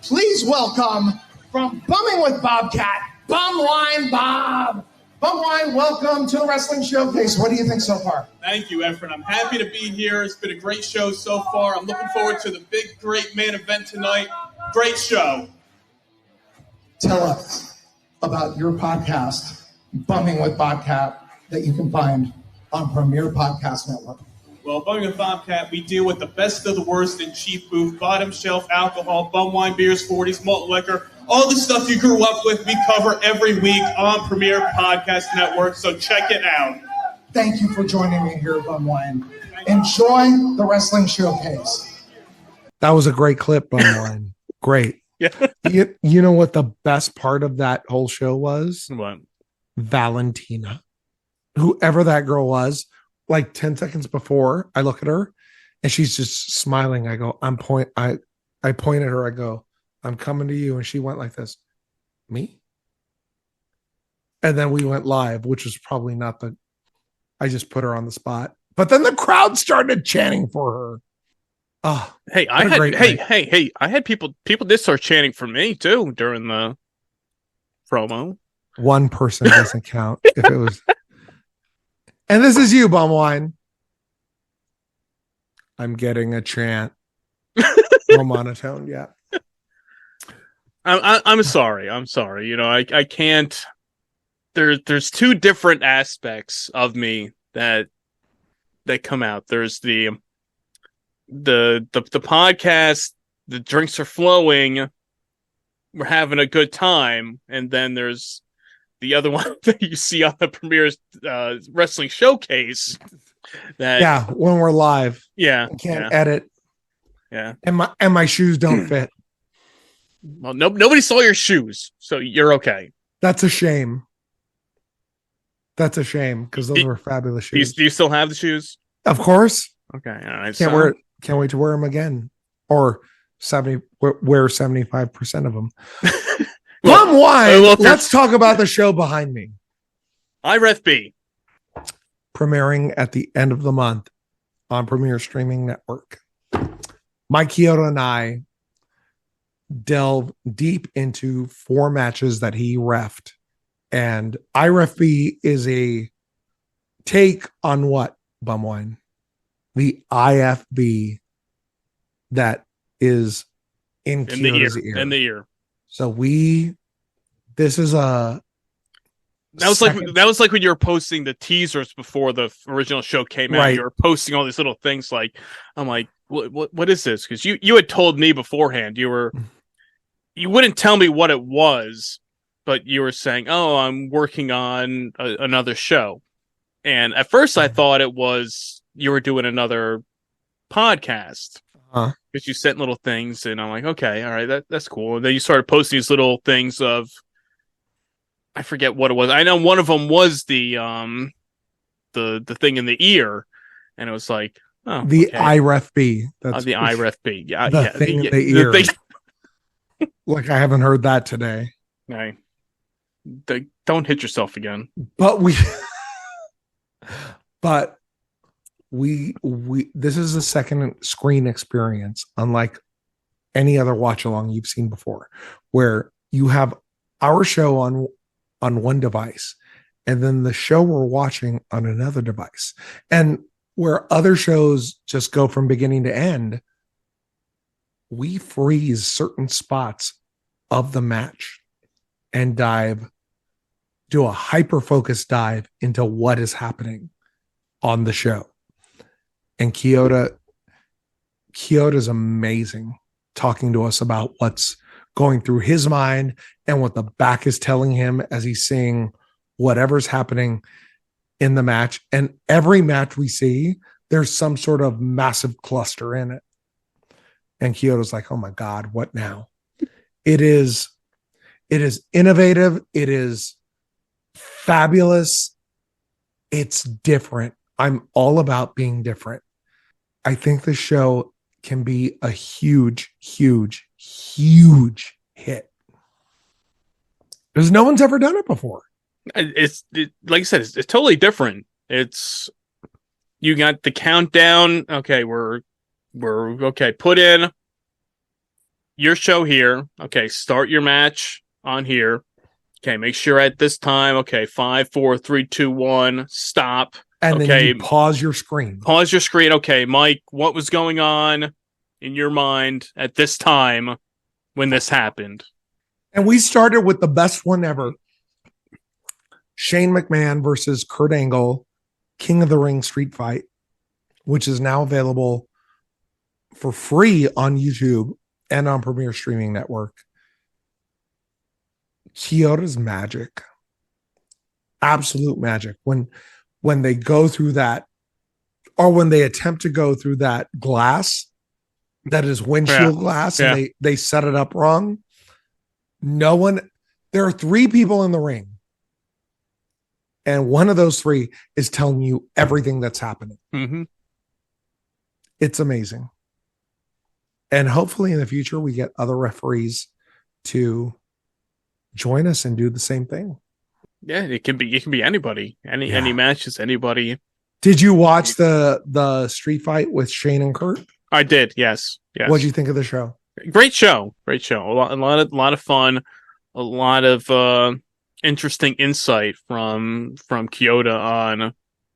Please welcome from Bumming with Bobcat, Bumwine Bob. Bumwine, welcome to the Wrestling Showcase. What do you think so far? Thank you, Efren. I'm happy to be here. It's been a great show so far. I'm looking forward to the big, great main event tonight. Great show. Tell us about your podcast, Bumming with Bobcat, that you can find on Premier Podcast Network. Well, Bumming with Bobcat, we deal with the best of the worst in cheap booth, bottom shelf alcohol, bum wine, beers, 40s, malt liquor, all the stuff you grew up with, we cover every week on Premier Podcast Network, so check it out. Thank you for joining me here, Bumwine. Enjoy the Wrestling Showcase. That was a great clip, Bumwine. Great. Yeah. You know what the best part of that whole show was? What? Valentina. Whoever that girl was, like 10 seconds before I look at her and she's just smiling. I go, I point at her, I go, I'm coming to you. And she went like this, me? And then we went live, which was probably not I just put her on the spot. But then the crowd started chanting for her. Oh, hey, I had people did start chanting for me too during the promo. One person doesn't count if it was. And this is you, Bumwine. I'm getting a chant. More monotone, yeah. I'm sorry. You know, I can't. There's two different aspects of me that come out. There's the podcast, the drinks are flowing, we're having a good time, and then there's the other one that you see on the Premier's wrestling showcase. When we're live, I can't edit. Yeah, and my shoes don't fit. Well, nobody saw your shoes, so you're okay. That's a shame. That's a shame because those were fabulous shoes. Do you still have the shoes? Of course. Okay, all right. Can't wait to wear them again, or wear 75% of them. Let's talk about the show behind me. IREFB premiering at the end of the month on Premier Streaming Network. Mike Keto and I delve deep into 4 matches that he reffed. And IREFB is a take on what, Bumwine? The IFB that is in Keo's ear. In the ear. So this is a that was like when you were posting the teasers before the original show came out. Right. You were posting all these little things I'm like, what is this? Because you had told me beforehand you wouldn't tell me what it was, but you were saying, oh, I'm working on another show. And at first I thought it was you were doing another podcast. Because you sent little things, and I'm like, okay, all right, that's cool. And then you started posting these little things of, I forget what it was. I know one of them was the thing in the ear, and it was like, oh, the okay. IREFB. That's the IREFB. Yeah, the thing in the ear. Like I haven't heard that today. Right. Don't hit yourself again. But we this is a second screen experience, unlike any other watch along you've seen before, where you have our show on one device and then the show we're watching on another device. And where other shows just go from beginning to end, we freeze certain spots of the match and do a hyper-focused dive into what is happening on the show. And Keota's amazing talking to us about what's going through his mind and what the back is telling him as he's seeing whatever's happening in the match. And every match we see, there's some sort of massive cluster in it. And Keota's like, oh my God, what now? It is innovative. It is fabulous. It's different. I'm all about being different. I think the show can be a huge, huge, huge hit. Because no one's ever done it before. It's like I said, it's totally different. You got the countdown. Okay, we're okay. Put in your show here. Okay, start your match on here. Okay, make sure at this time. Okay, 5, 4, 3, 2, 1, stop. And then you pause your screen. Pause your screen. Okay, Mike, what was going on in your mind at this time when this happened? And we started with the best one ever. Shane McMahon versus Kurt Angle, King of the Ring street fight, which is now available for free on YouTube and on Premier Streaming Network. Keota's magic. Absolute magic. When they go through that, or when they attempt to go through that glass, that is windshield glass, and they set it up wrong. No one, there are 3 people in the ring. And one of those 3 is telling you everything that's happening. Mm-hmm. It's amazing. And hopefully in the future, we get other referees to join us and do the same thing. Yeah, it can be anybody. Any matches, anybody. Did you watch the street fight with Shane and Kurt? I did, yes. What'd you think of the show? Great show. A lot of fun, a lot of interesting insight from Kyoto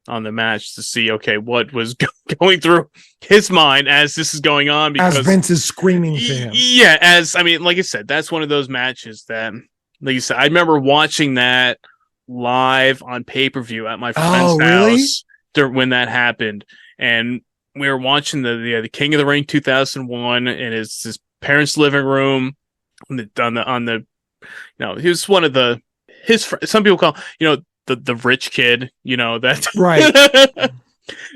on the match to see what was going through his mind as this is going on, because As Vince is screaming to him. Yeah, like I said, that's one of those matches that, like you said, I remember watching that live on pay-per-view at my friend's house when that happened, and we were watching the King of the Ring 2001 in his parents' living room he was one of some people call the rich kid, that Right.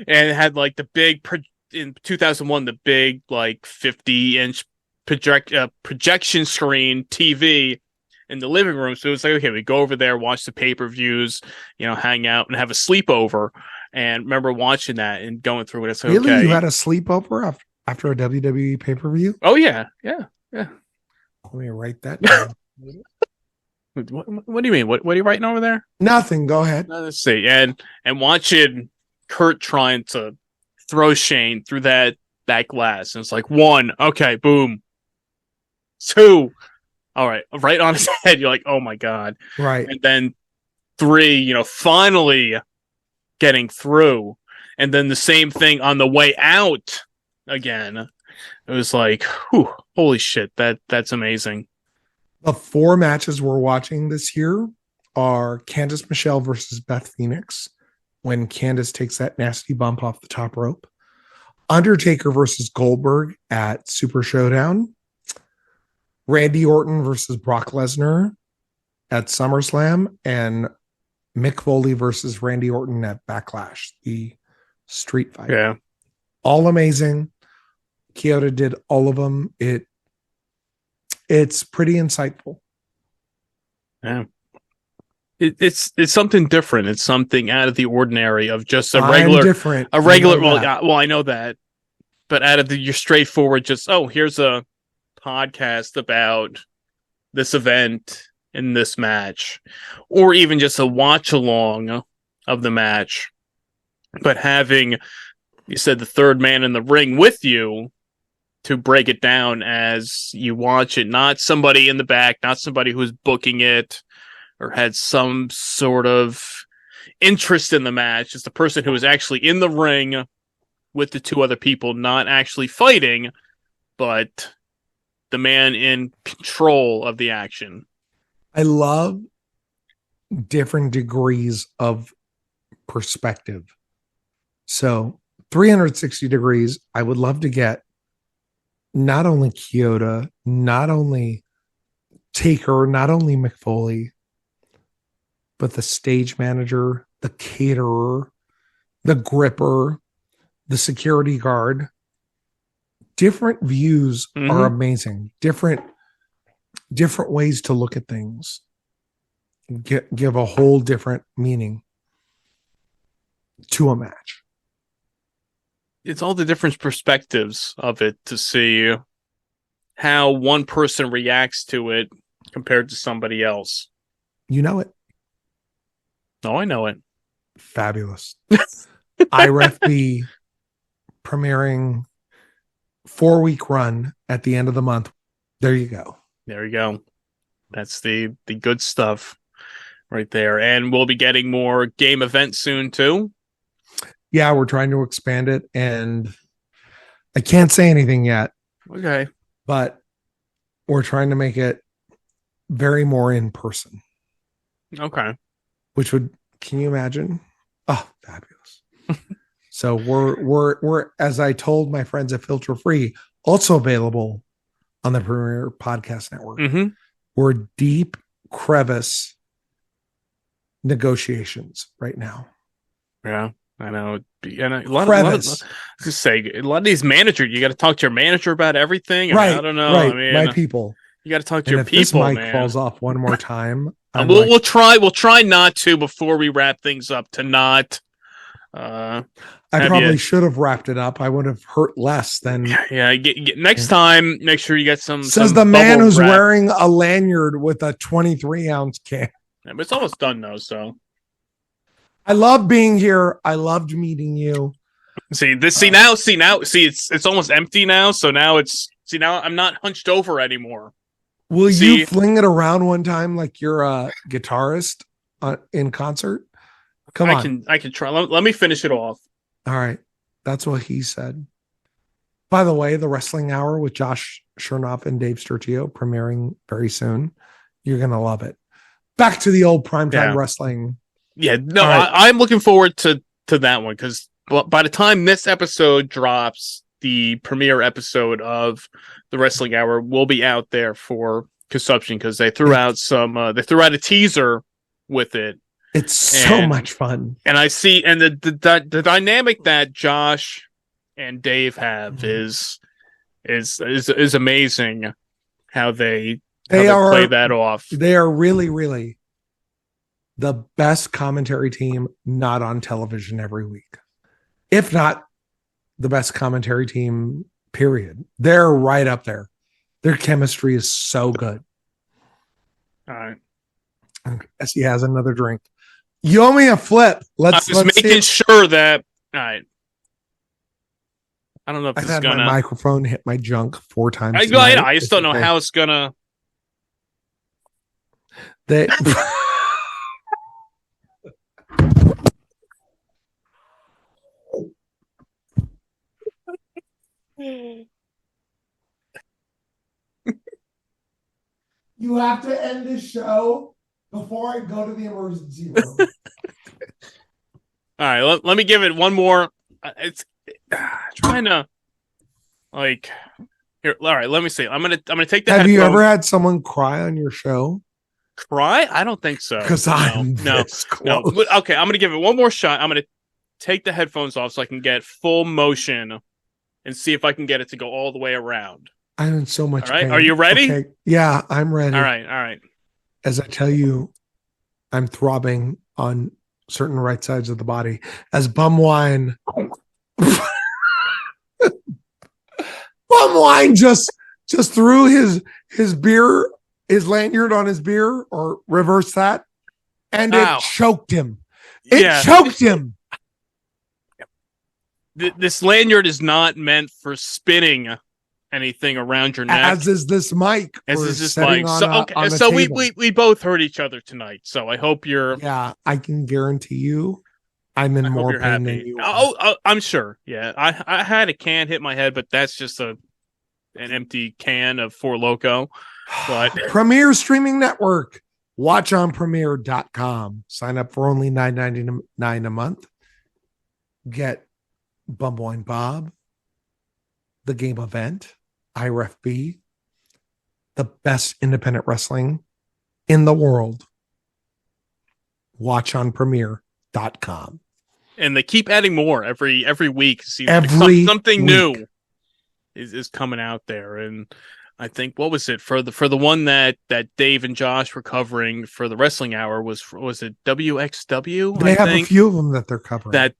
and it had like the big in 2001, the big like 50-inch projection screen TV in the living room. So it was like, okay, we go over there, watch the pay-per-views, hang out and have a sleepover. And remember watching that and going through it. It's like, Really? okay. You had a sleepover after a WWE pay-per-view? Oh yeah. Let me write that down. What do you mean? What are you writing over there? Nothing. Go ahead. Let's see. And watching Kurt trying to throw Shane through that glass. And it's like 1, okay, boom. 2, all right, right on his head. You're like, oh my God. Right. And then 3, finally getting through. And then the same thing on the way out again. It was like, whew, holy shit, that's amazing. The 4 matches we're watching this year are Candice Michelle versus Beth Phoenix, when Candice takes that nasty bump off the top rope. Undertaker versus Goldberg at Super Showdown. Randy Orton versus Brock Lesnar at SummerSlam. And Mick Foley versus Randy Orton at Backlash, the street fight. Yeah. All amazing. Kyoto did all of them. It's pretty insightful. Yeah. It's something different. It's something out of the ordinary of just a regular, different. Well, I know that, but out of your straightforward, just, here's a podcast about this event in this match, or even just a watch along of the match, but having, you said, the third man in the ring with you to break it down as you watch it, not somebody in the back, not somebody who's booking it or had some sort of interest in the match. It's the person who is actually in the ring with the 2 other people, not actually fighting, but the man in control of the action. I love different degrees of perspective. So 360 degrees, I would love to get not only Kyoto, not only Taker, not only Mick Foley, but the stage manager, the caterer, the gripper, the security guard. Different views are amazing. Different ways to look at things. Give a whole different meaning to a match. It's all the different perspectives of it to see how one person reacts to it compared to somebody else. You know it. Oh, I know it. Fabulous. IREFB premiering 4-week run at the end of the month. There you go. There you go. That's the good stuff right there. And we'll be getting more game events soon too. Yeah, we're trying to expand it, and I can't say anything yet. Okay. But we're trying to make it very more in person. Okay. Which would, can you imagine? Oh, fabulous. So we're as I told my friends at Filter Free, also available on the Premier Podcast Network. Mm-hmm. We're deep crevice negotiations right now. Yeah, I know. And a lot of these managers, you got to talk to your manager about everything. Right. I don't know. Right. I mean, my people. You got to talk to And your if this people, mic man. falls off one more time, We'll try not to before we wrap things up to not. I probably should have wrapped it up. I would have hurt less than. Yeah, next time, make sure you get some. Says some the man bubble who's wrap. wearing a lanyard with a 23-ounce can. Yeah, but it's almost done though. So I love being here. I loved meeting you. see now. It's almost empty now. So now now I'm not hunched over anymore. Will you fling it around one time like you're a guitarist in concert? Come on. I can try. Let me finish it off. All right. That's what he said. By the way, the Wrestling Hour with Josh Chernoff and Dave Sturgio premiering very soon. You're going to love it. Back to the old primetime wrestling. Yeah, no, right. I'm looking forward to that one because by the time this episode drops, the premiere episode of the Wrestling Hour will be out there for consumption because they threw out a teaser with it. It's so much fun. And I see, and the dynamic that Josh and Dave have is amazing. How they play that off. They are really, really the best commentary team not on television every week, if not the best commentary team. Period. They're right up there. Their chemistry is so good. All right. As he has another drink. You owe me a flip. Let's making sure that. All right. I don't know if I've this is had gonna. my microphone hit my junk 4 times. I just don't know how it's gonna. They. You have to end this show before I go to the emergency room. All right, let me give it one more. It's trying to like here. All right, let me see. I'm gonna take the. Have you ever had someone cry on your show? Cry? I don't think so. Because I'm no. Okay, I'm gonna give it one more shot. I'm gonna take the headphones off so I can get full motion and see if I can get it to go all the way around. I'm in so much pain. pain. Are you ready? Okay. Yeah, I'm ready. All right. As I tell you, I'm throbbing on certain right sides of the body as Bumwine. Bumwine just threw his beer, his lanyard on his beer, or reverse that, and it choked him. It choked him. This lanyard is not meant for spinning anything around your neck. As is this mic. As is this mic. So we both heard each other tonight. So I hope you're. Yeah, I can guarantee you, I'm in more pain than you. Oh, I'm sure. Yeah, I had a can hit my head, but that's just an empty can of Four Loko. But Premier Streaming Network. Watch on Premier.com. Sign up for only $9.99 a month. Get Bumwine Bob, the game event, IREFB, the best independent wrestling in the world. Watch on Premier.com. And they keep adding more every week. Seems something new is coming out there. And I think, what was it for the one that Dave and Josh were covering for the Wrestling Hour was it WXW? They have a few of them that they're covering. That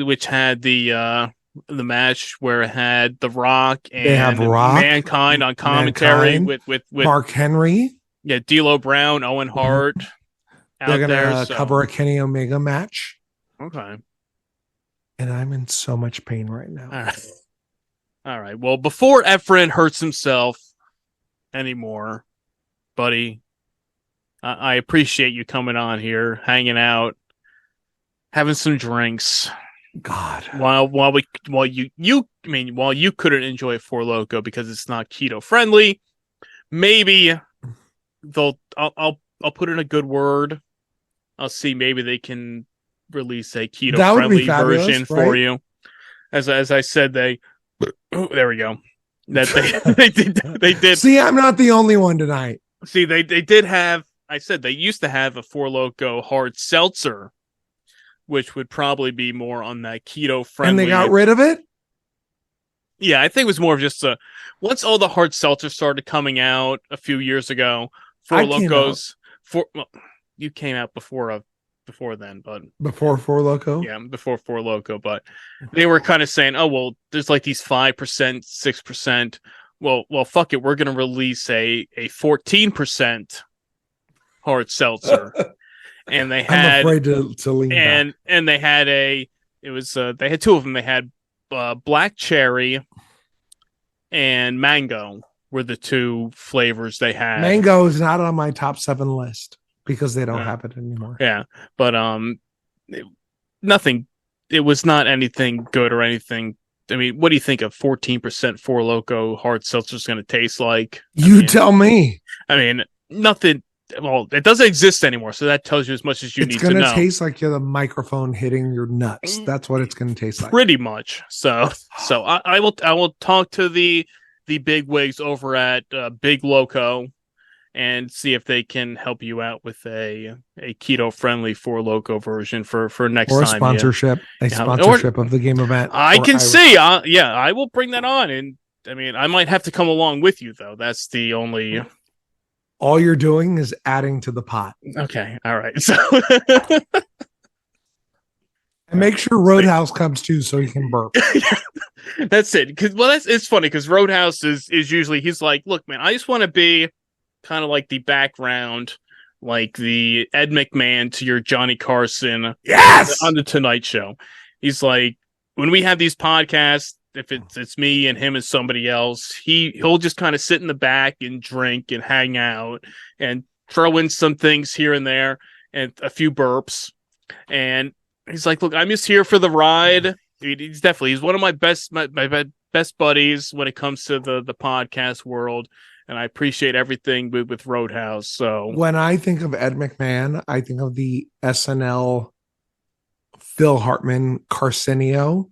which had the match where it had The Rock and Mankind on commentary with Mark Henry. Yeah, D'Lo Brown, Owen Hart. They're gonna cover a Kenny Omega match. Okay. And I'm in so much pain right now. All right. Well, before Efren hurts himself anymore, buddy, I appreciate you coming on here, hanging out, having some drinks. God. While you couldn't enjoy Four Loko because it's not keto friendly, maybe I'll put in a good word. I'll see, maybe they can release a keto friendly version for you. As I said, there we go. That they did. See, I'm not the only one tonight. See, they did have. I said they used to have a Four Loko hard seltzer, which would probably be more on that keto friendly. And they got rid of it? Yeah, I think it was more of just once all the hard seltzers started coming out a few years ago, Four Lokos. You came out before then, but before Four Loko. Yeah, before Four Loko, but they were kind of saying, "Oh well, there's like these 5%, 6%. Well, fuck it, we're gonna release a 14% hard seltzer." And they had, I'm afraid to lean back. And they had they had two of them. They had black cherry and mango were the two flavors they had. Mango is not on my top 7 list because they don't have it anymore. Yeah, but nothing. It was not anything good or anything. I mean, what do you think a 14% Four Loko hard seltzer is going to taste like? Tell me. I mean, nothing. Well, it doesn't exist anymore, so that tells you as much as you need to know. It's going to taste like you're the microphone hitting your nuts. That's what it's going to taste like. Pretty much. So I will talk to the big wigs over at Big Loco and see if they can help you out with a keto friendly Four Loko version for next time. Or a sponsorship, of the game event. I can see. Yeah, I will bring that on, and I mean, I might have to come along with you though. That's the only. All you're doing is adding to the pot. Okay. All right. So and make sure Roadhouse comes too so he can burp. That's it. It's funny because Roadhouse is usually, he's like, look, man, I just want to be kind of like the background, like the Ed McMahon to your Johnny Carson. Yes! On the Tonight Show. He's like, when we have these podcasts, if it's me and him and somebody else, he'll just kind of sit in the back and drink and hang out and throw in some things here and there and a few burps. And he's like, look, I'm just here for the ride. He's one of my best buddies when it comes to the podcast world. And I appreciate everything with Roadhouse. So when I think of Ed McMahon, I think of the SNL Phil Hartman Carcinio.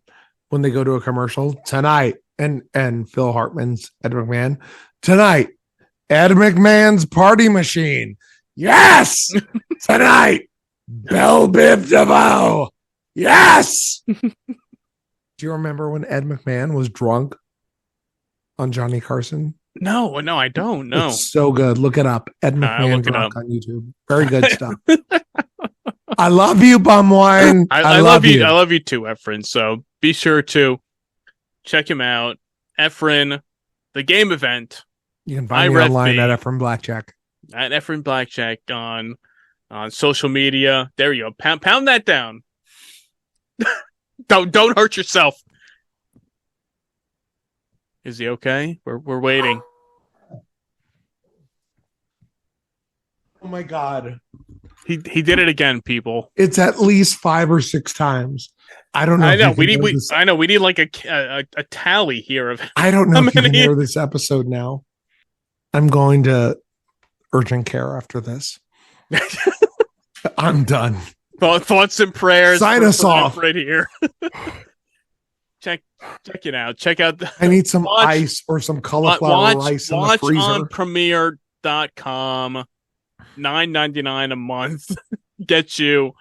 When they go to a commercial tonight, and Phil Hartman's Ed McMahon tonight, Ed McMahon's party machine. Yes, tonight, Belle Biv DeVoe. Yes. Do you remember when Ed McMahon was drunk on Johnny Carson? No, I don't know. It's so good. Look it up. Ed McMahon drunk on YouTube. Very good stuff. I love you, bum wine. I love you. I love you too, Efren. So be sure to check him out. Efren, the game event. You can find me online at Efren Blackjack. At Efren Blackjack on social media. There you go. Pound that down. Don't hurt yourself. Is he okay? We're waiting. Oh my God. He did it again, people. It's at least 5 or 6 times. I don't know. I know. We need like a tally here of. I don't know if you can hear this episode now. I'm going to urgent care after this. I'm done. Thoughts and prayers. Sign us off right here. Check it out. Check out. I need some ice or some cauliflower rice in the freezer. Watch on Premiere.com. $9.99 a month. Get you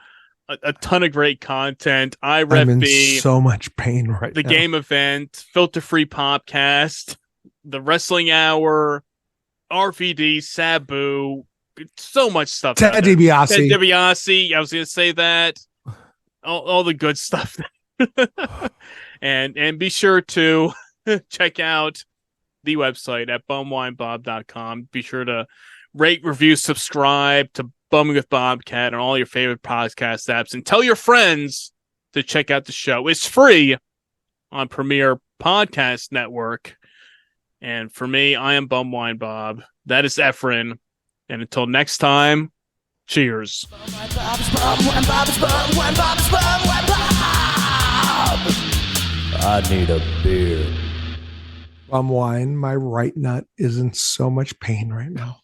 a ton of great content. IREFB. I'm in so much pain right now. The game event, filter-free podcast, the wrestling hour, RVD, Sabu, so much stuff. Ted DiBiase. Ted DiBiase. I was going to say that. All the good stuff. and be sure to check out the website at bumwinebob.com. Be sure to rate, review, subscribe to Bumming with Bobcat on all your favorite podcast apps, and tell your friends to check out the show. It's free on Premier Podcast Network. And for me, I am Bumwine Bob. That is Efren. And until next time, cheers. I need a beer. Bum wine, my right nut is in so much pain right now.